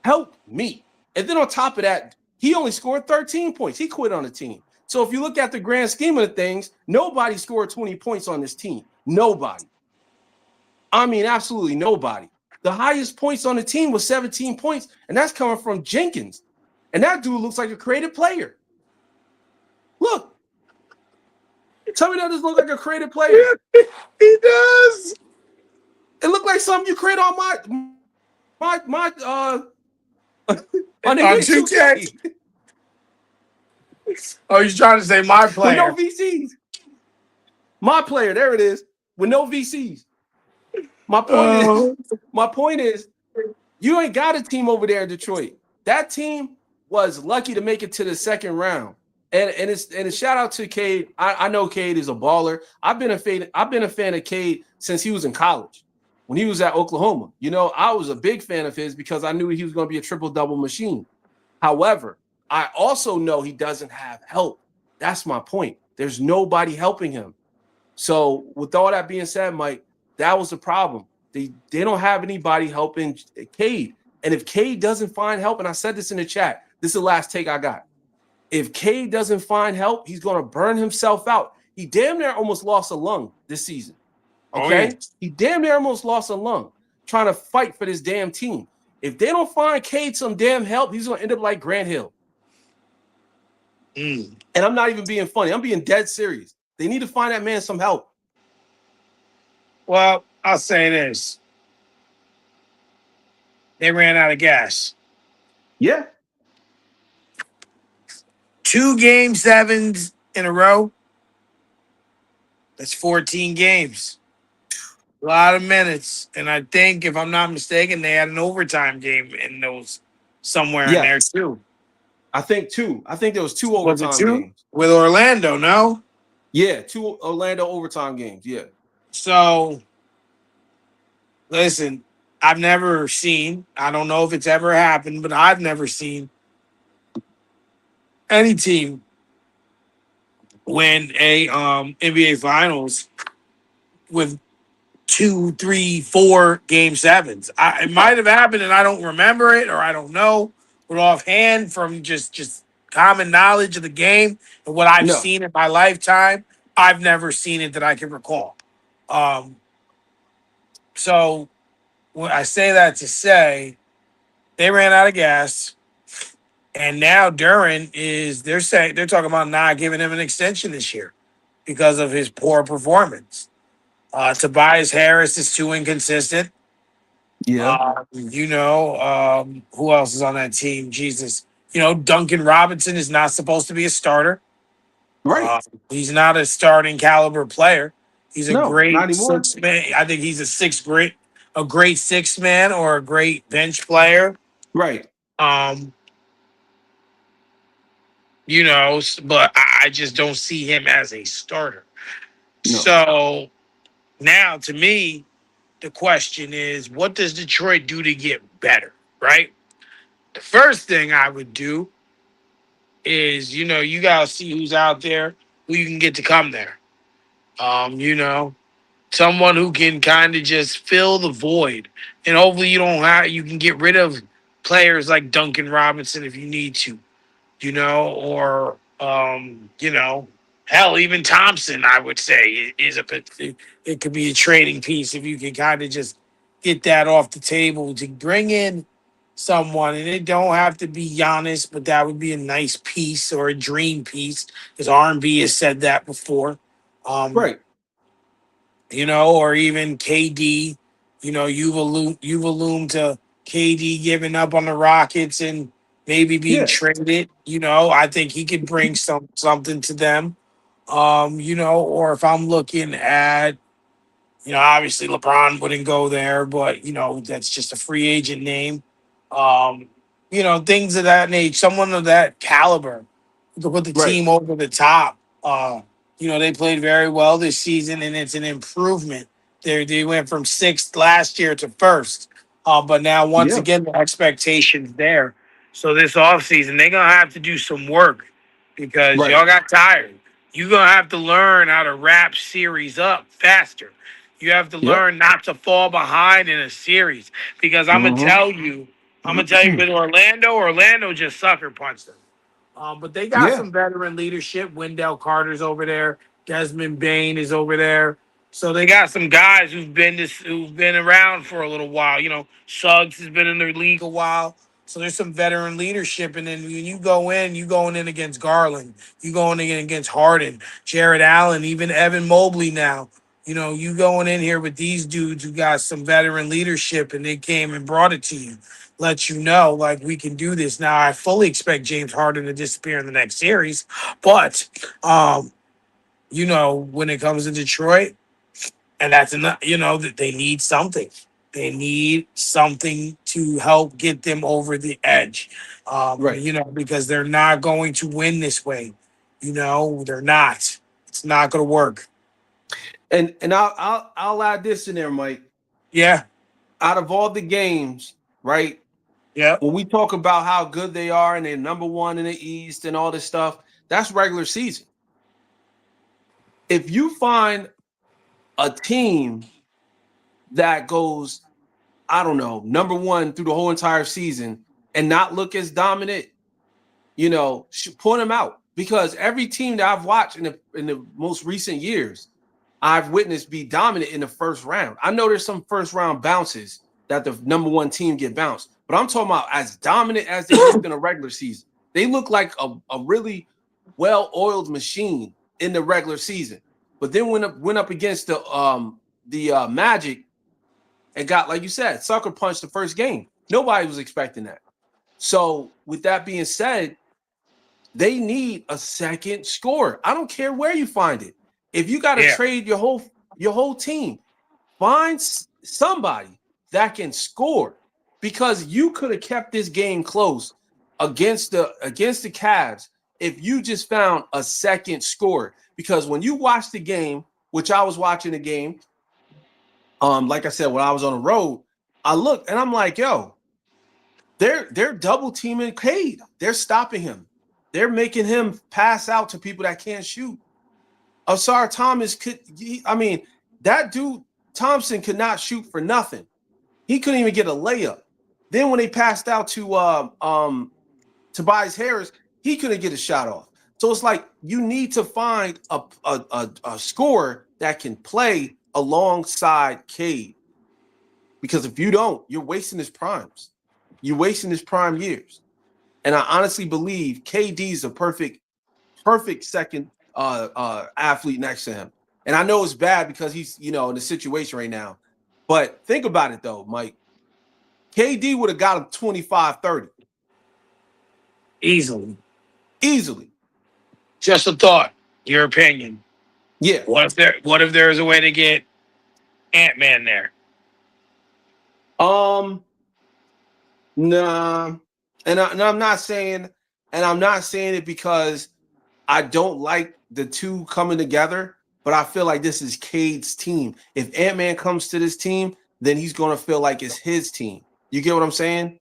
Help me. And then on top of that, he only scored 13 points. He quit on the team. So if you look at the grand scheme of things, nobody scored 20 points on this team. Nobody. I mean, absolutely nobody. The highest points on the team was 17 points, and that's coming from Jenkins. And that dude looks like a creative player. Look. Tell me that doesn't look like a creative player. He does. It looked like something you create on my On 2K. Oh, he's trying to say my player. With no VCs. My player, there it is. With no VCs. My point is, you ain't got a team over there in Detroit. That team was lucky to make it to the second round. And it's a shout out to Cade. I know Cade is a baller. I've been a fan of Cade since he was in college. When he was at Oklahoma, I was a big fan of his because I knew he was going to be a triple-double machine. However, I also know he doesn't have help. That's my point. There's nobody helping him. So with all that being said, Mike, that was the problem. They don't have anybody helping Cade. And if Cade doesn't find help, and I said this in the chat, this is the last take I got. If Cade doesn't find help, he's going to burn himself out. He damn near almost lost a lung this season. Okay? Oh, yeah. He damn near almost lost a lung trying to fight for this damn team. If they don't find Cade some damn help, he's going to end up like Grant Hill. And I'm not even being funny. I'm being dead serious. They need to find that man some help. Well, I'll say this. They ran out of gas. Yeah. 2 game 7s in a row. That's 14 games. A lot of minutes. And I think, if I'm not mistaken, they had an overtime game in those somewhere in there too. I think there was 2 overtime games. With Orlando, no? Yeah, 2 Orlando overtime games, yeah. So, listen, I've never seen, I don't know if it's ever happened, but I've never seen any team win a NBA Finals with 2, 3, 4 game 7s. It might have happened and I don't remember it, or I don't know, but offhand from just common knowledge of the game and what I've seen in my lifetime, I've never seen it that I can recall. So when I say that to say they ran out of gas, and now Duren they're talking about not giving him an extension this year because of his poor performance. Tobias Harris is too inconsistent. Yeah. Who else is on that team? Jesus. Duncan Robinson is not supposed to be a starter. Right. He's not a starting caliber player. He's a great 6 man. I think he's a great 6 man or a great bench player. Right. But I just don't see him as a starter. No. So now, to me, the question is, what does Detroit do to get better, right? The first thing I would do is, you got to see who's out there, who you can get to come there. Someone who can kind of just fill the void. And hopefully you can get rid of players like Duncan Robinson if you need to, or, hell, even Thompson, I would say, it could be a trading piece if you can kind of just get that off the table to bring in someone, and it don't have to be Giannis, but that would be a nice piece or a dream piece because R&B has said that before. Um, Right. or even KD. You've alluded to KD giving up on the Rockets and maybe being Yeah. traded. I think he could bring something to them. Or if I'm looking at obviously LeBron wouldn't go there, but that's just a free agent name. Um, things of that nature, someone of that caliber to put the Right. team over the top. They played very well this season, and it's an improvement. They went from sixth last year to first. But now once Yeah. again the expectations there. So this offseason, they're gonna have to do some work because Right. y'all got tired. You're gonna have to learn how to wrap series up faster. You have to Yep. learn not to fall behind in a series because Mm-hmm. I'm gonna tell you with Orlando just sucker punched them. But they got Yeah. some veteran leadership. Wendell Carter's over there. Desmond Bain is over there. So they got some guys who've been around for a little while. Suggs has been in the league a while. So there's some veteran leadership. And then when you going in against Garland, you going in against Harden, Jared Allen, even Evan Mobley now. You going in here with these dudes who got some veteran leadership and they came and brought it to you. Let you know, like, we can do this. Now, I fully expect James Harden to disappear in the next series. But, when it comes to Detroit, and that's enough, that they need something. They need something to help get them over the edge. Right. Because they're not going to win this way. They're not. It's not going to work. And I'll add this in there, Mike. Yeah. Out of all the games, right? Yeah. When we talk about how good they are and they're number one in the East and all this stuff, that's regular season. If you find a team that goes, I don't know, number one through the whole entire season and not look as dominant, point them out. Because every team that I've watched in the most recent years, I've witnessed be dominant in the first round. I know there's some first round bounces that the number one team get bounced, but I'm talking about as dominant as they looked in a regular season. They look like a really well-oiled machine in the regular season. But then went up against the Magic and got, like you said, sucker punched the first game. Nobody was expecting that. So with that being said, they need a second scorer. I don't care where you find it. If you got to Yeah. trade your whole team, find somebody that can score, because you could have kept this game close against the Cavs if you just found a second scorer. Because when you watch the game, which I was watching the game, like I said, when I was on the road, I looked and I'm like, yo, they're double teaming Cade. They're stopping him. They're making him pass out to people that can't shoot. Asar Thomas that dude Thompson could not shoot for nothing. He couldn't even get a layup. Then when they passed out to Tobias Harris, he couldn't get a shot off. So it's like you need to find a scorer that can play alongside Cade. Because if you don't, you're wasting his primes. You're wasting his prime years. And I honestly believe KD is a perfect second athlete next to him. And I know it's bad because he's, in the situation right now. But think about it though, Mike. KD would have got him 25, 30. Easily. Easily. Just a thought. Your opinion. Yeah. What if there's a way to get Ant-Man there? Nah. And I'm not saying it because I don't like the two coming together, but I feel like this is Cade's team. If Ant-Man comes to this team, then he's going to feel like it's his team. You get what I'm saying?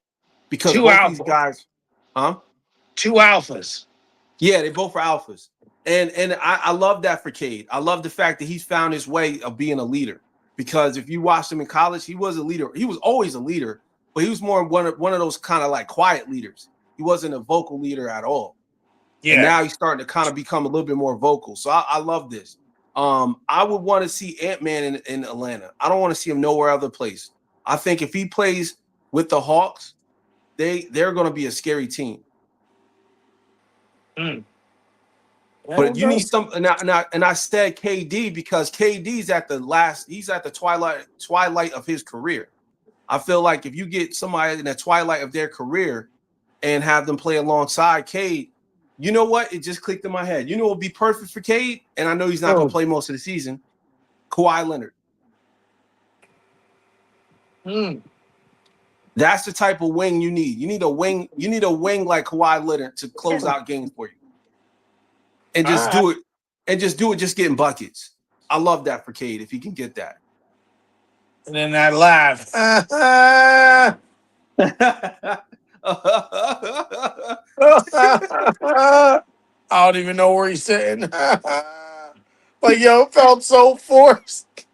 Because Two both these alphas. guys, huh? Two alphas. Yeah, they both are alphas. And I love that for Cade. I love the fact that he's found his way of being a leader. Because if you watched him in college, he was a leader. He was always a leader, but he was more one of those kind of like quiet leaders. He wasn't a vocal leader at all. And Yeah. now he's starting to kind of become a little bit more vocal. So I love this. I would want to see Ant-Man in Atlanta. I don't want to see him nowhere other place. I think if he plays with the Hawks, they're going to be a scary team. Mm. But you Okay. need some, and I said KD because KD's he's at the twilight of his career. I feel like if you get somebody in the twilight of their career and have them play alongside Cade, you know what? It just clicked in my head. You know what would be perfect for Cade? And I know he's not going to Oh. play most of the season. Kawhi Leonard. Mm. That's the type of wing you need. You need a wing. You need a wing like Kawhi Leonard to close out games for you, and All just right. do it. And just do it. Just getting buckets. I love that for Cade if he can get that. And then that laugh. I don't even know where he's sitting. Like, yo, it felt so forced.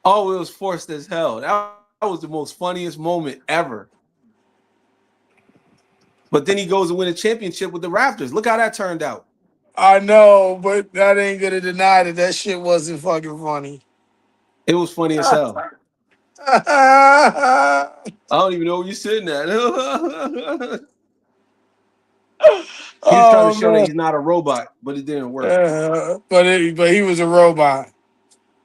Oh, it was forced as hell. That was the most funniest moment ever. But then he goes to win a championship with the Raptors. Look how that turned out. I know, but that ain't gonna deny that that shit wasn't fucking funny. It was funny as hell. I don't even know where you're sitting at. He was trying to Oh show that man. he's not a robot, but it didn't work But he was a robot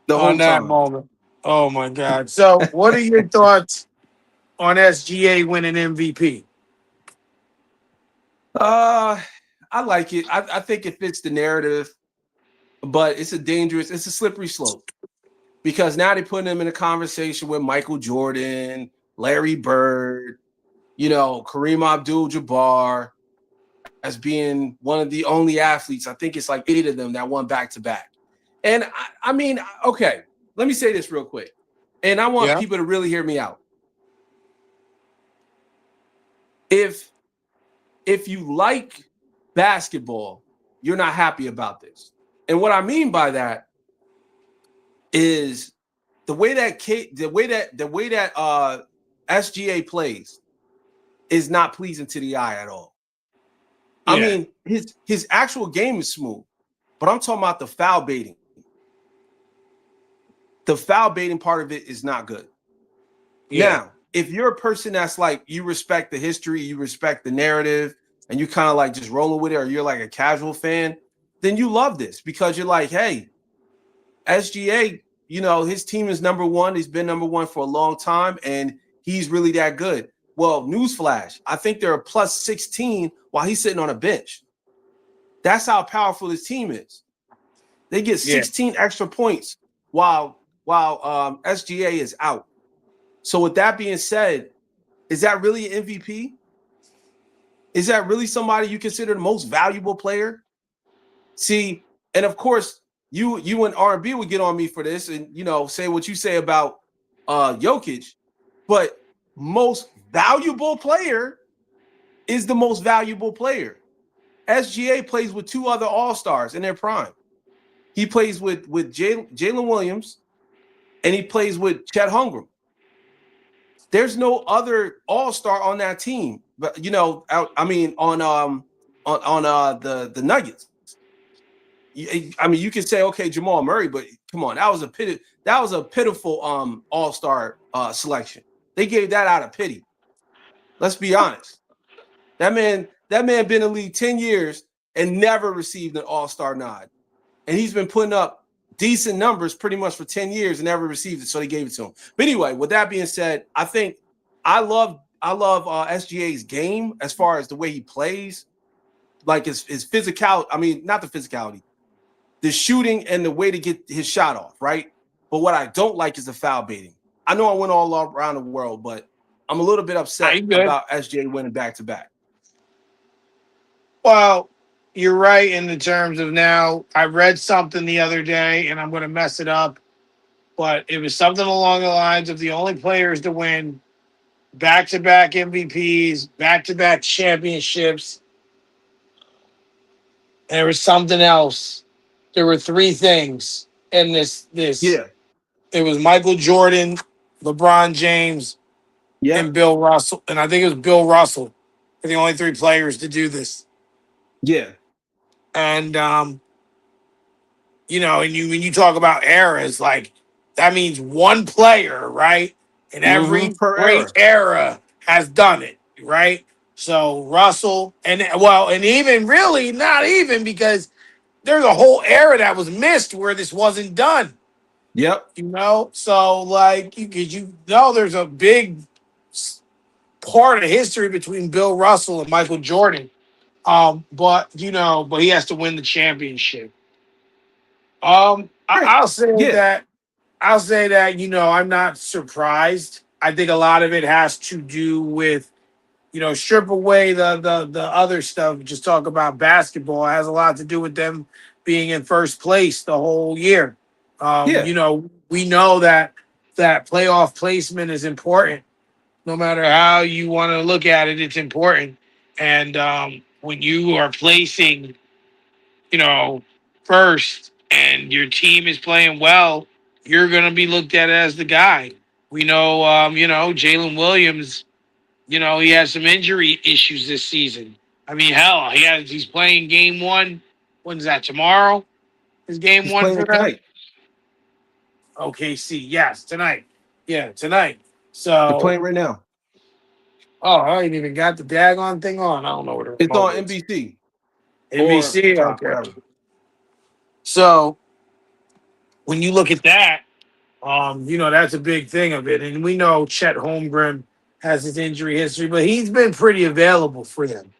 the on whole that time. moment. Oh my god. So what are your thoughts on SGA winning MVP? Uh, I like it. I think it fits the narrative, but it's a slippery slope because now they're putting him in a conversation with Michael Jordan, Larry Bird, Kareem Abdul-Jabbar as being one of the only athletes. I think it's like 8 of them that won back-to-back. And I mean, okay, let me say this real quick. And I want Yeah. people to really hear me out. If you like basketball, you're not happy about this. And what I mean by that is the way that SGA plays is not pleasing to the eye at all. I Yeah. mean, his actual game is smooth, but I'm talking about the foul baiting. The foul baiting part of it is not good. Yeah. Now, if you're a person that's like, you respect the history, you respect the narrative, and you kind of like just rolling with it, or you're like a casual fan, then you love this because you're like, hey, SGA, his team is number one. He's been number one for a long time, and he's really that good. Well, newsflash, I think they're a plus 16 while he's sitting on a bench. That's how powerful this team is. They get Yeah. 16 extra points while SGA is out. So with that being said, is that really an MVP? Is that really somebody you consider the most valuable player? See, and of course, you and R&B would get on me for this and say what you say about Jokic, but most valuable player is the most valuable player. SGA plays with 2 other all-stars in their prime. He plays with Jalen Williams, and he plays with Chet Holmgren. There's no other all-star on that team, but I mean on the Nuggets. I mean, you can say okay, Jamal Murray, but come on, that was a pitiful all-star selection. They gave that out of pity. Let's be honest. That man been in the league 10 years and never received an all-star nod. And he's been putting up decent numbers pretty much for 10 years and never received it, so they gave it to him. But anyway, with that being said, I think I love SGA's game as far as the way he plays, like his physical. I mean, not the physicality, the shooting and the way to get his shot off, right? But what I don't like is the foul baiting. I know I went all around the world, but I'm a little bit upset Good. about SGA winning back-to-back. Well, you're right in the terms of now. I read something the other day, and I'm going to mess it up, but it was something along the lines of the only players to win back-to-back MVPs, back-to-back championships. And there was something else. There were 3 things in this. Yeah. It was Michael Jordan, LeBron James, and Yep. Bill Russell. And I think it was Bill Russell are the only 3 players to do this. Yeah. And and when you talk about eras, like that means one player, right? And every Per great era. era has done it, right? So Russell, and well, and even really not even because there's a whole era that was missed where this wasn't done. Yep. So like you know there's a big part of history between Bill Russell and Michael Jordan. But he has to win the championship. Right. I'll say Yeah. that I'm not surprised. I think a lot of it has to do with strip away the other stuff. Just talk about basketball. It has a lot to do with them being in first place the whole year. Yeah. We know that playoff placement is important. No matter how you want to look at it, it's important. And when you are placing, first, and your team is playing well, you're gonna be looked at as the guy. We know, Jalen Williams, he has some injury issues this season. I mean, hell, he's playing game one. When's that? Tomorrow is game He's one playing for it them. tonight. OKC, yes, tonight. Yeah, tonight. They're So, playing right now. I ain't even got the daggone thing on. I don't know what the It's remote on is. NBC or NBC, Peacock, okay. whatever. So when you look at that, that's a big thing of it. And we know Chet Holmgren has his injury history, but he's been pretty available for them.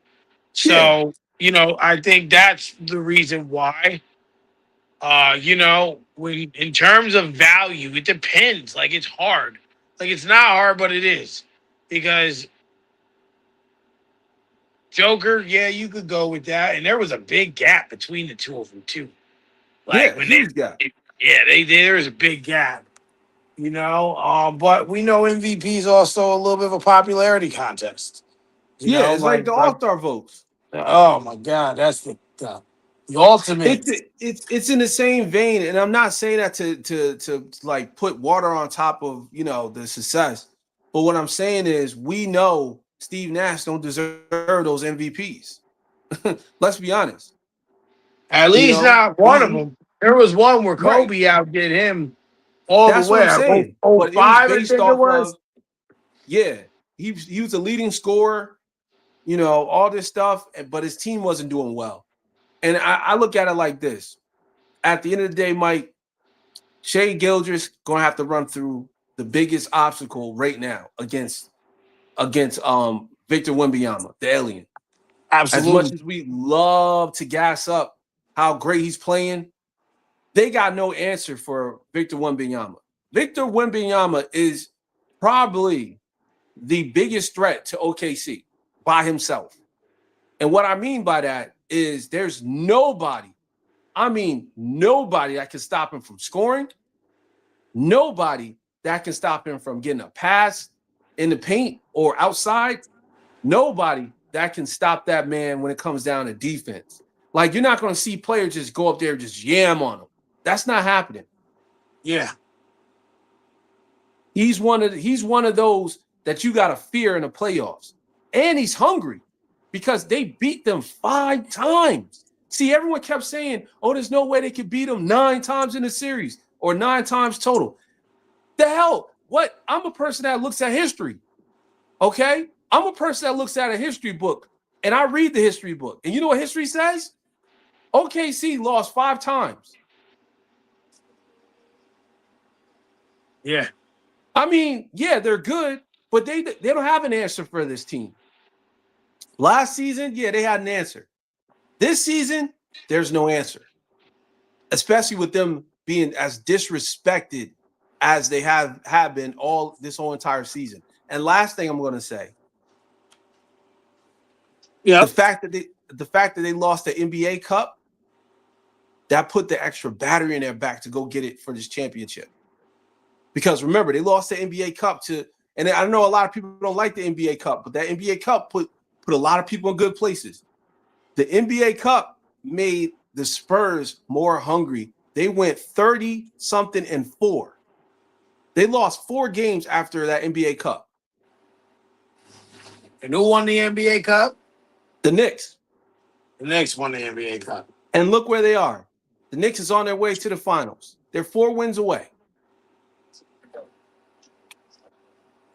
Yeah. So, I think that's the reason why. When in terms of value, it depends. Like it's hard. Like it's not hard, but it is. Because Joker, yeah, you could go with that. And there was a big gap between the two of them too. Like Yeah. when they Huge guy. yeah, there was a big gap. But we know MVP is also a little bit of a popularity contest. Yeah. It's like Like, the All-Star votes. oh my God, that's the ultimate. It's in the same vein, and I'm not saying that to like put water on top of the success, but what I'm saying is we know Steve Nash don't deserve those MVPs. Let's be honest. At You least know, not one of them. There was one where right. Kobe outdid him all the That's what way. I'm saying. Oh But it was 05, I based think it off was. of he was a leading scorer, all this stuff, but his team wasn't doing well. And I look at it like this: at the end of the day, Mike, Shea Gildress gonna have to run through the biggest obstacle right now against Victor Wembanyama, the alien. As much Absolutely. as we love to gas up how great he's playing, they got no answer for Victor Wembanyama. Victor Wembanyama is probably the biggest threat to OKC by himself. And what I mean by that is there's nobody, I mean nobody that can stop him from scoring. Nobody that can stop him from getting a pass in the paint or outside. Nobody that can stop that man when it comes down to defense. Like you're not going to see players just go up there and just yam on him. That's not happening. Yeah. He's one of those that you got to fear in the playoffs. And he's hungry because they beat them 5 times. See, everyone kept saying, "Oh, there's no way they could beat them 9 times in the series or 9 times total." The hell? What? I'm a person that looks at history. Okay? I'm a person that looks at a history book and I read the history book. And you know what history says? OKC lost 5 times. Yeah. I mean, yeah, they're good, but they don't have an answer for this team. Last season, yeah, they had an answer. This season, there's no answer, especially with them being as disrespected as they have been all this whole entire season. And last thing I'm going to say, the Yep. fact that they lost the NBA Cup, that put the extra battery in their back to go get it for this championship. Because remember, they lost the NBA Cup to, and I know a lot of people don't like the NBA Cup, but that NBA Cup put a lot of people in good places. The NBA Cup made the Spurs more hungry. They went 30 something and 4. They lost 4 games after that NBA Cup. And who won the NBA Cup? The Knicks. The Knicks won the NBA Cup. And look where they are. The Knicks is on their way to the finals. They're 4 wins away.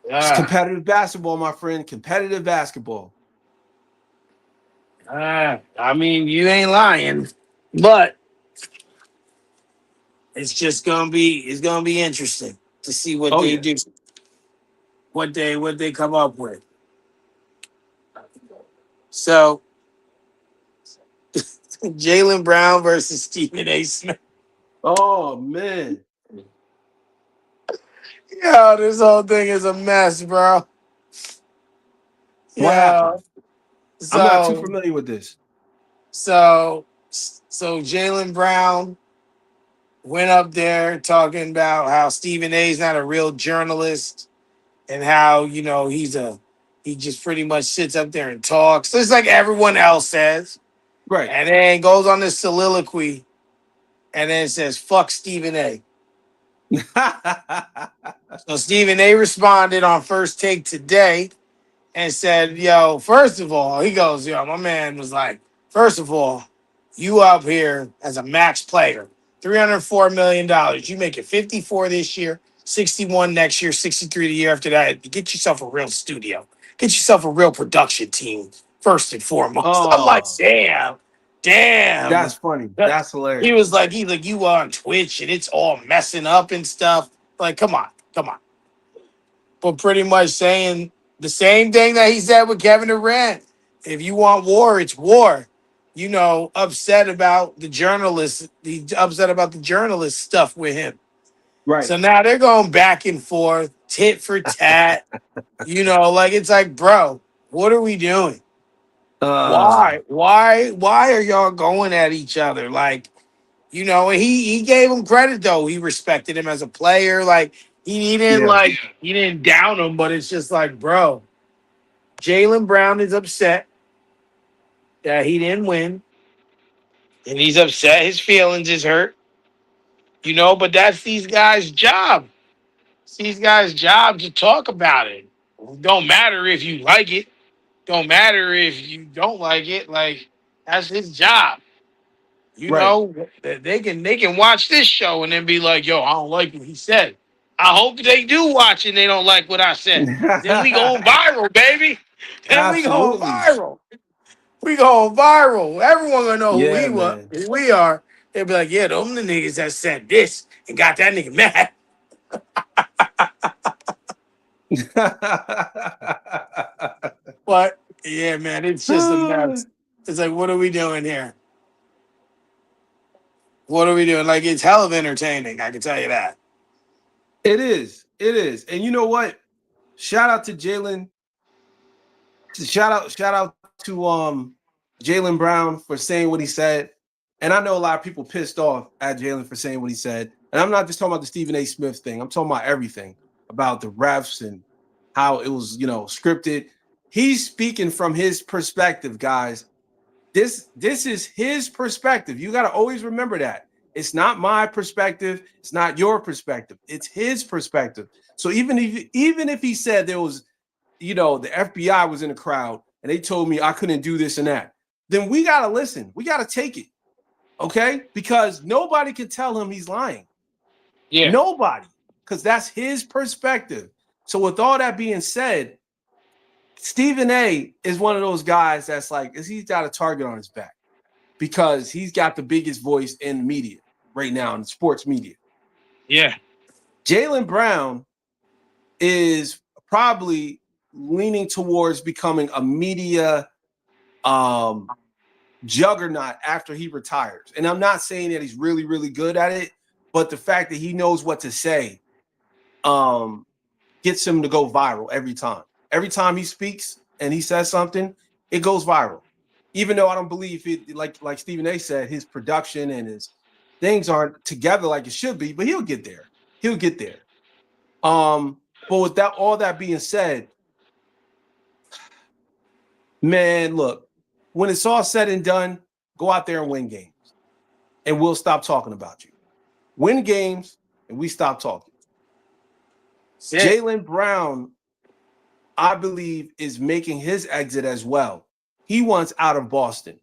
It's Ah, competitive basketball, my friend. Competitive basketball. I mean, you ain't lying, but it's gonna be interesting to see what Oh they yeah. do, what they come up with. So Jalen Brown versus Stephen A. Smith. Oh man. Yo, this whole thing is a mess, bro. What Yeah. happened? I'm not too So familiar with this. so Jalen Brown went up there talking about how Stephen A. is not a real journalist and how he just pretty much sits up there and talks just like everyone else says, Right. and then goes on this soliloquy and then says fuck Stephen A. So Stephen A responded on First Take today and said, yo, first of all, he goes, yo, my man was like, first of all, you up here as a max player, $304 million. You make it 54 this year, 61 next year, 63 the year after that. Get yourself a real studio. Get yourself a real production team, first and foremost. I'm like, Oh, damn, damn. that's funny. But That's he was hilarious. like, you on Twitch and it's all messing up and stuff. Like, come on, come on. But pretty much saying the same thing that he said with Kevin Durant. If you want war, it's war. Upset about the journalists. He upset about the journalist stuff with him. Right. So now they're going back and forth, tit for tat. Like it's like, bro, what are we doing? Uh Why are y'all going at each other? Like, and he gave him credit though. He respected him as a player. Like he didn't yeah. he didn't down him, but it's just like, bro, Jalen Brown is upset that he didn't win, and he's upset. His feelings is hurt, but that's these guys' job. It's these guys' job to talk about it. Don't matter if you like it. Don't matter if you don't like it. Like that's his job. Right. They can watch this show and then be like, yo, I don't like what he said. I hope they do watch and they don't like what I said. Then we going viral, baby. Then we going Absolutely. viral. We going viral. Everyone gonna know Yeah, man. who we are. They'll be like, yeah, them the niggas that said this and got that nigga mad. But yeah, man, it's just a mess. It's like, what are we doing here? What are we doing? Like, it's hell of entertaining. I can tell you that. It is. It is. And you know what? Shout out to Jalen. Shout out to Jalen Brown for saying what he said. And I know a lot of people pissed off at Jalen for saying what he said. And I'm not just talking about the Stephen A. Smith thing. I'm talking about everything about the refs and how it was, scripted. He's speaking from his perspective, guys. This is his perspective. You got to always remember that. It's not my perspective. It's not your perspective. It's his perspective. So even if he said there was, the FBI was in the crowd and they told me I couldn't do this and that, then we got to listen. We got to take it. Okay? Because nobody can tell him he's lying. Yeah. Nobody. Because that's his perspective. So with all that being said, Stephen A is one of those guys that's like, he's got a target on his back because he's got the biggest voice in the media right now, in the sports media. Yeah. Jalen Brown is probably leaning towards becoming a media juggernaut after he retires. And I'm not saying that he's really, really good at it, but the fact that he knows what to say gets him to go viral every time. Every time he speaks and he says something, it goes viral. Even though I don't believe it, like Stephen A said, his production and his things aren't together like it should be, but he'll get there. He'll get there. But with that, all that being said, man, look, when it's all said and done, go out there and win games, and we'll stop talking about you. Win games, and we stop talking. That's it. Jalen Brown, I believe, is making his exit as well. He wants out of Boston.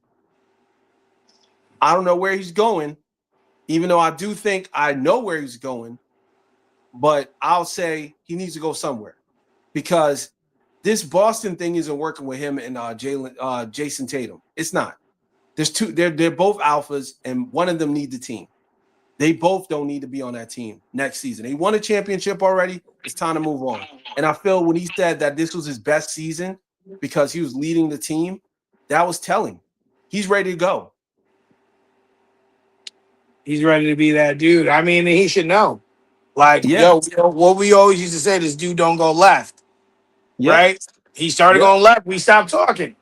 I don't know where he's going, even though I do think I know where he's going, but I'll say he needs to go somewhere. because this Boston thing isn't working with him and Jason Tatum. It's not. There's two. They're both alphas, and one of them need the team. They both don't need to be on that team next season. They won a championship already. It's time to move on. And I feel when he said that this was his best season because he was leading the team, that was telling. He's ready to go. He's ready to be that dude. I mean, he should know. Like, Yeah. yo, what we always used to say, this dude don't go left, Yep. right? He started Yep. going left. We stopped talking.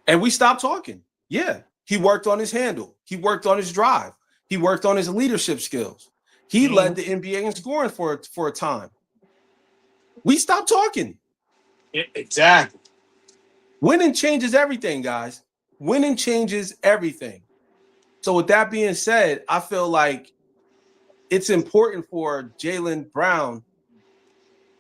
And we stopped talking. Yeah. He worked on his handle. He worked on his drive. He worked on his leadership skills. He led the NBA in scoring for a time. We stopped talking. Yeah, exactly. Winning changes everything, guys. Winning changes everything. So with that being said, I feel like it's important for Jaylen Brown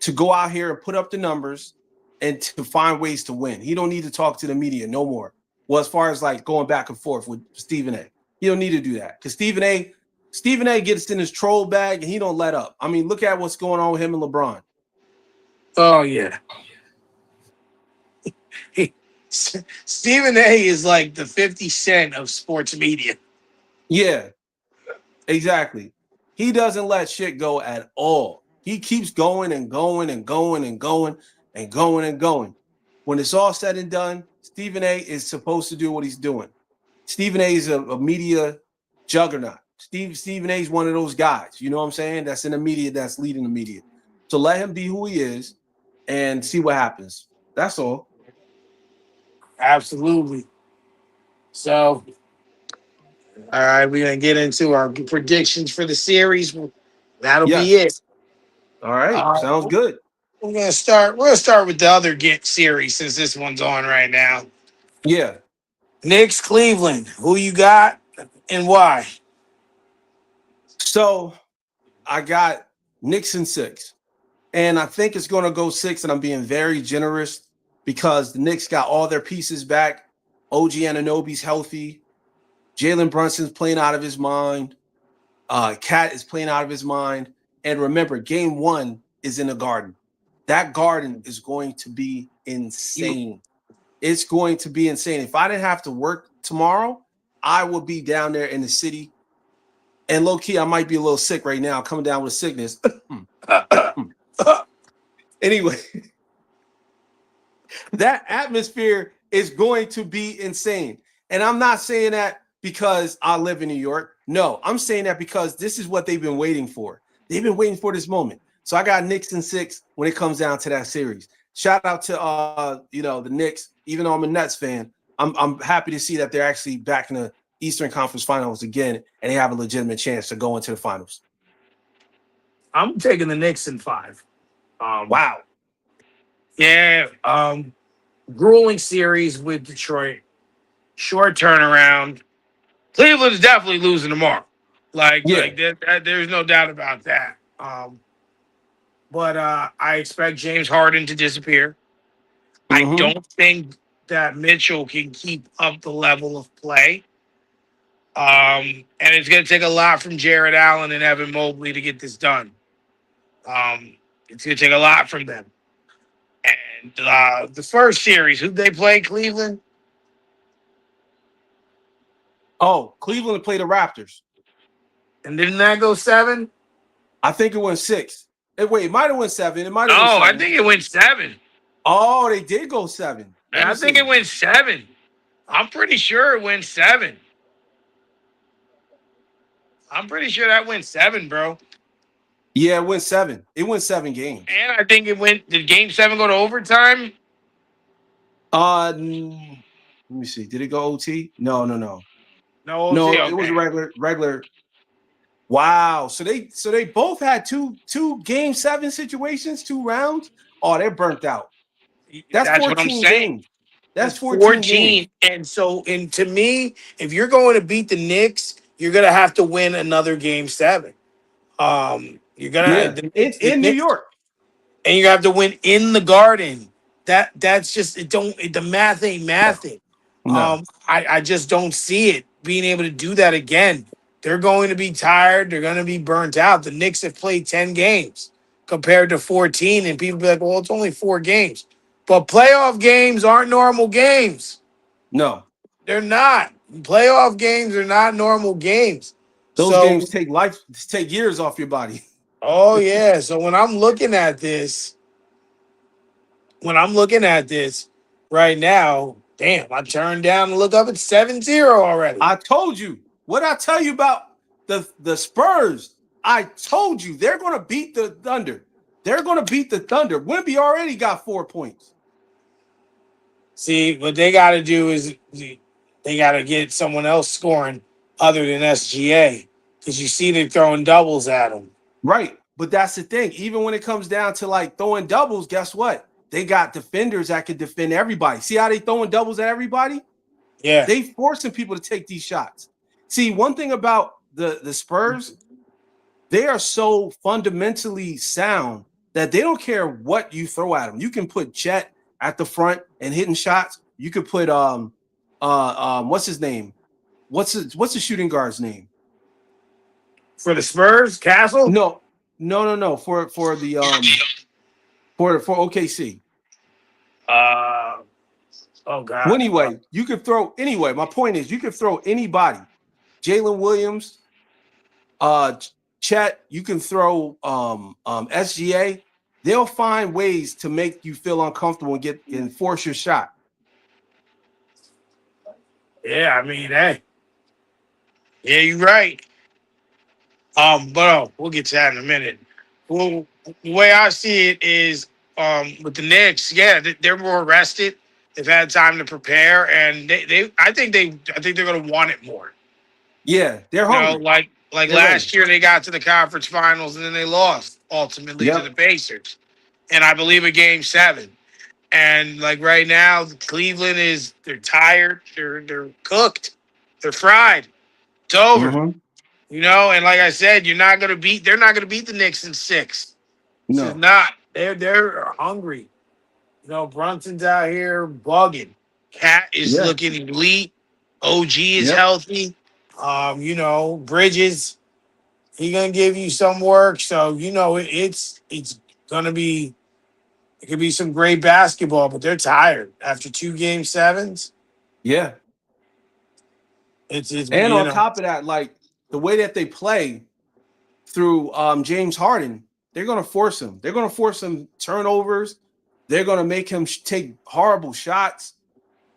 to go out here and put up the numbers and to find ways to win. He don't need to talk to the media no more. Well, as far as like going back and forth with Stephen A. He don't need to do that because Stephen A gets in his troll bag and he don't let up. I mean, look at what's going on with him and LeBron. Oh, yeah. Stephen A is like the 50 Cent of sports media. Yeah, exactly. He doesn't let shit go at all. He keeps going and going and going and going and going and going. When it's all said and done, Stephen A is supposed to do what he's doing. Stephen A is a media juggernaut. Stephen A is one of those guys, you know what I'm saying? That's in the media, that's leading the media. So let him be who he is and see what happens. That's all. Absolutely. So, all right, we're going to get into our predictions for the series. That'll be Yes. it. All right. Sounds good. We're gonna start. We're gonna start with the other get series since this one's on right now. Yeah. Knicks, Cleveland. Who you got and why? So I got Knicks in 6. And I think it's going to go 6, and I'm being very generous because the Knicks got all their pieces back. OG Anunoby's healthy. Jalen Brunson's playing out of his mind. Cat is playing out of his mind. And remember, game 1 is in the Garden. That Garden is going to be insane. It's going to be insane. If I didn't have to work tomorrow, I would be down there in the city. And low-key, I might be a little sick right now, coming down with sickness. Anyway, that atmosphere is going to be insane. And I'm not saying that because I live in New York. No, I'm saying that because this is what they've been waiting for. They've been waiting for this moment. So I got Knicks in 6 when it comes down to that series. Shout out to the Knicks. Even though I'm a Nets fan, I'm happy to see that they're actually back in the Eastern Conference Finals again, and they have a legitimate chance to go into the finals. I'm taking the Knicks in 5. Wow. Yeah. Grueling series with Detroit. Short turnaround. Cleveland's definitely losing tomorrow. Like there's no doubt about that. But I expect James Harden to disappear. I don't think that Mitchell can keep up the level of play. And it's going to take a lot from Jared Allen and Evan Mobley to get this done. It's going to take a lot from them. And the first series, who they play, Cleveland? Oh, Cleveland played the Raptors. And didn't that go 7? I think it went 6. Wait, it might have went 7. It might have No, went 7. I think it went 7. Oh, they did go 7. I think it went 7. I'm pretty sure it went 7. I'm pretty sure that went 7, bro. Yeah, it went 7. It went 7 games. And I think did game 7 go to overtime? Let me see. Did it go OT? No. No OT. No, Okay. it was a regular. Wow. So they both had two game 7 situations, 2 rounds. Oh, they're burnt out. That's 14 what I'm saying. games. That's 14 games. And to me, if you're going to beat the Knicks, you're gonna have to win another game 7. You're gonna it's in New York. And you have to win in the Garden. That's just the math ain't mathing. No. I just don't see it being able to do that again. They're going to be tired. They're going to be burnt out. The Knicks have played 10 games. compared to 14, and people be like, well, it's only 4 games. But playoff games aren't normal games. No, They're not. Playoff games are not normal games. those games So, take years off your body. oh yeah. So when I'm looking at this right now, damn, I turned down and look up at 7-0 already. I told you. What I tell you about the Spurs? I told you they're going to beat the Thunder. They're going to beat the Thunder. Wemby already got 4 points. See, what they got to do is they got to get someone else scoring other than SGA because you see they're throwing doubles at them. Right. But that's the thing. Even when it comes down to like throwing doubles, guess what? They got defenders that can defend everybody. See how they throwing doubles at everybody? Yeah. They forcing people to take these shots. See, one thing about the Spurs, they are so fundamentally sound that they don't care what you throw at them. You can put Chet at the front and hitting shots. You could put what's his name? What's the shooting guard's name? For the Spurs, Castle? No. For the for OKC. Oh God. Well, anyway, you could throw anyway. My point is you could throw anybody. Jalen Williams, Chet, you can throw SGA. They'll find ways to make you feel uncomfortable and force your shot. Yeah, I mean, hey. Yeah, you're right. But we'll get to that in a minute. Well, the way I see it is, with the Knicks, yeah, they're more rested. They've had time to prepare, and I think they're going to want it more. Yeah, they're You know, hungry. like They're last ready. year, they got to the conference finals and then they lost ultimately to the Yep. Pacers, and I believe a game 7. And like right now, Cleveland they're tired, they're cooked, they're fried. It's over. Mm-hmm. You know, and like I said, they're not gonna beat the Knicks in 6. This is No. not. They're hungry. You know, Brunson's out here bugging. Cat is Yeah. looking elite. OG is Yep. healthy. You know, Bridges, he gonna give you some work. So, you know, it's gonna be it could be some great basketball, but they're tired after 2 game 7s. Yeah. It's And you on know, top of that, like the way that they play through James Harden, they're going to force him. They're going to force him turnovers. They're going to make him take horrible shots.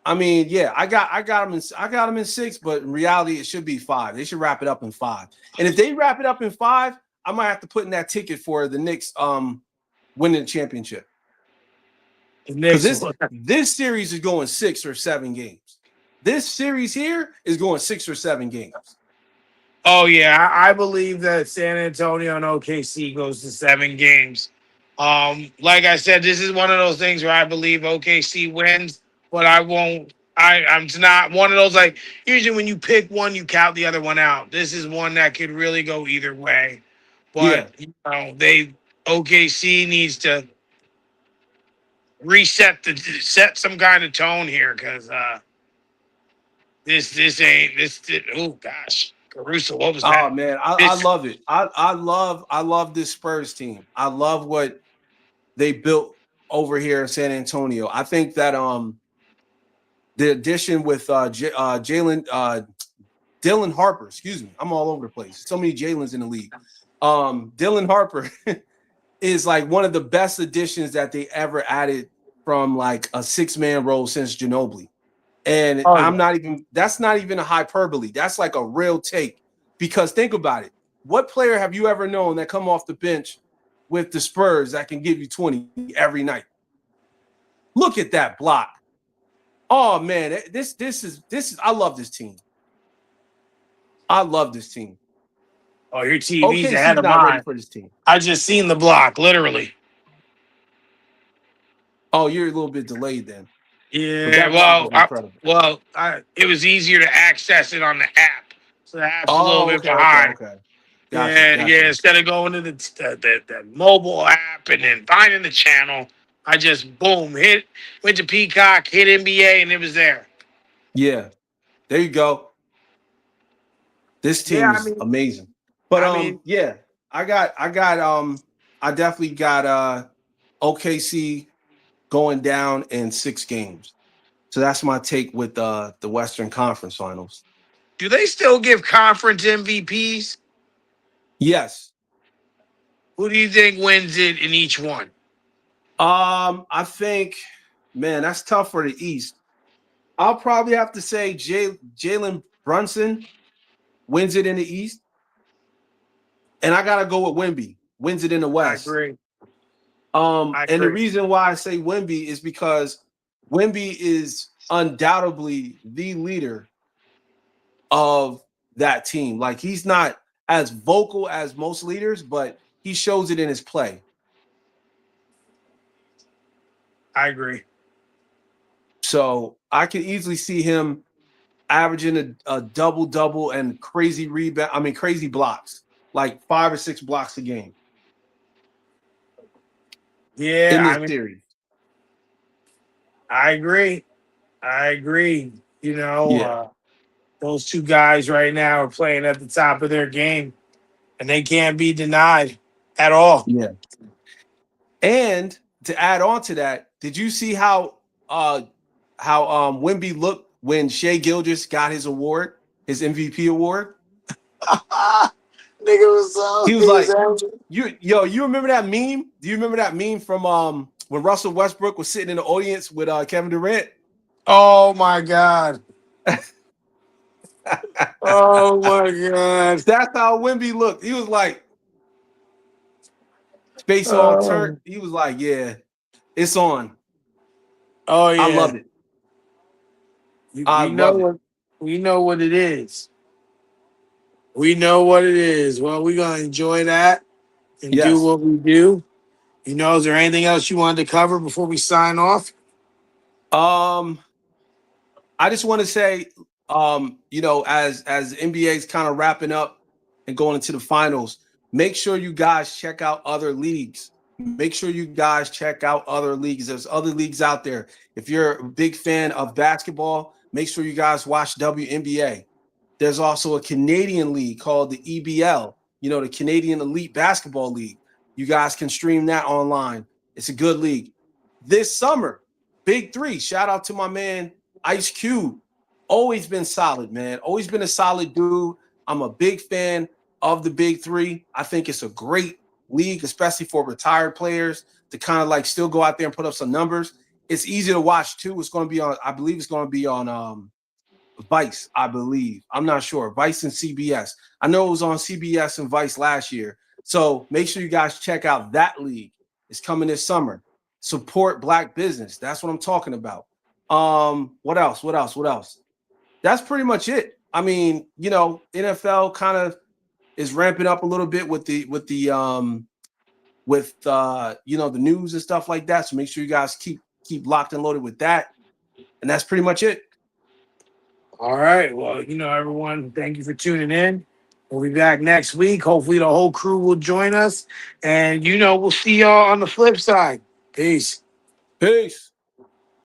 I mean, yeah, I got him in 6, but in reality, it should be 5. They should wrap it up in 5. And if they wrap it up in 5, I might have to put in that ticket for the Knicks winning the championship. the Because Knicks. this series is going 6 or 7 games. This series here is going 6 or 7 games. Oh yeah, I believe that San Antonio and OKC goes to 7 games. Like I said, this is one of those things where I believe OKC wins, but I won't. I'm not one of those, like, usually when you pick one, you count the other one out. This is one that could really go either way. Yeah. But you know, OKC needs to set some kind of tone here because this ain't this. Oh gosh, Caruso, what was Oh that? man, I This love it. I love this Spurs team. I love what they built over here in San Antonio. I think that the addition with Jalen Dylan Harper, excuse me, I'm all over the place. So many Jalen's in the league. Dylan Harper is like one of the best additions that they ever added from like a 6-man role since Ginobili. And oh yeah. that's not even a hyperbole. That's like a real take. Because think about it. What player have you ever known that come off the bench with the Spurs that can give you 20 every night? Look at that block. Oh man, this is I love this team. I love this team. Oh, your TV's ahead OKC's of not ready mine. for this team. I just seen the block, literally. Oh, you're a little bit delayed then. But Yeah, that block was incredible. it was easier to access it on the app, so the app's a little Oh, bit okay, okay, behind. okay. Gotcha, Yeah, yeah. gotcha. Instead of going to the mobile app and then finding the channel, I just went to Peacock, hit NBA, and it was there. Yeah, there you go. This Yeah, team is amazing. But I mean, yeah, I got I definitely got OKC going down in 6 games. So that's my take with the Western Conference Finals. Do they still give conference MVPs? Yes. Who do you think wins it in each one? I think, man, that's tough for the East. I'll probably have to say Jalen Brunson wins it in the East. And I gotta go with Wemby, wins it in the I West. agree. And the reason why I say Wemby is because Wemby is undoubtedly the leader of that team. Like, he's not as vocal as most leaders, but he shows it in his play. I agree. So I can easily see him averaging a double-double and crazy rebound. I mean, crazy blocks, like 5 or 6 blocks a game. Yeah, in this series. I agree. I agree. Yeah. Those two guys right now are playing at the top of their game, and they can't be denied at all. Yeah. And to add on to that, did you see how Wemby looked when Shai Gilgeous got his award, his MVP award? Nigga was so He was like, you remember that meme? Do you remember that meme from when Russell Westbrook was sitting in the audience with Kevin Durant? Oh my God. Oh my God. That's how Wemby looked. He was like, space on turn. He was like, yeah, it's on. Oh yeah. I love it. I love it. We know what it is. We know what it is. Well, we're gonna enjoy that and do what we do. Is there anything else you wanted to cover before we sign off? I just want to say, as NBA's kind of wrapping up and going into the finals, make sure you guys check out other leagues. Make sure you guys check out other leagues. There's other leagues out there. If you're a big fan of basketball, make sure you guys watch WNBA. There's also a Canadian league called the EBL, the Canadian Elite Basketball League. You guys can stream that online. It's a good league. This summer, Big Three, shout out to my man Ice Cube. Always been solid, man. Always been a solid dude. I'm a big fan of the Big Three. I think it's a great league, especially for retired players to kind of like still go out there and put up some numbers. It's easy to watch too. It's going to be on, I believe it's going to be on Vice, I believe. I'm not sure. Vice and CBS. I know it was on CBS and Vice last year. So make sure you guys check out that league. It's coming this summer. Support Black business. That's what I'm talking about. What else? That's pretty much it. I mean, NFL kind of is ramping up a little bit with the news and stuff like that. So make sure you guys keep locked and loaded with that. And that's pretty much it. All right. Well, everyone, thank you for tuning in. We'll be back next week. Hopefully the whole crew will join us. And we'll see y'all on the flip side. Peace. Peace.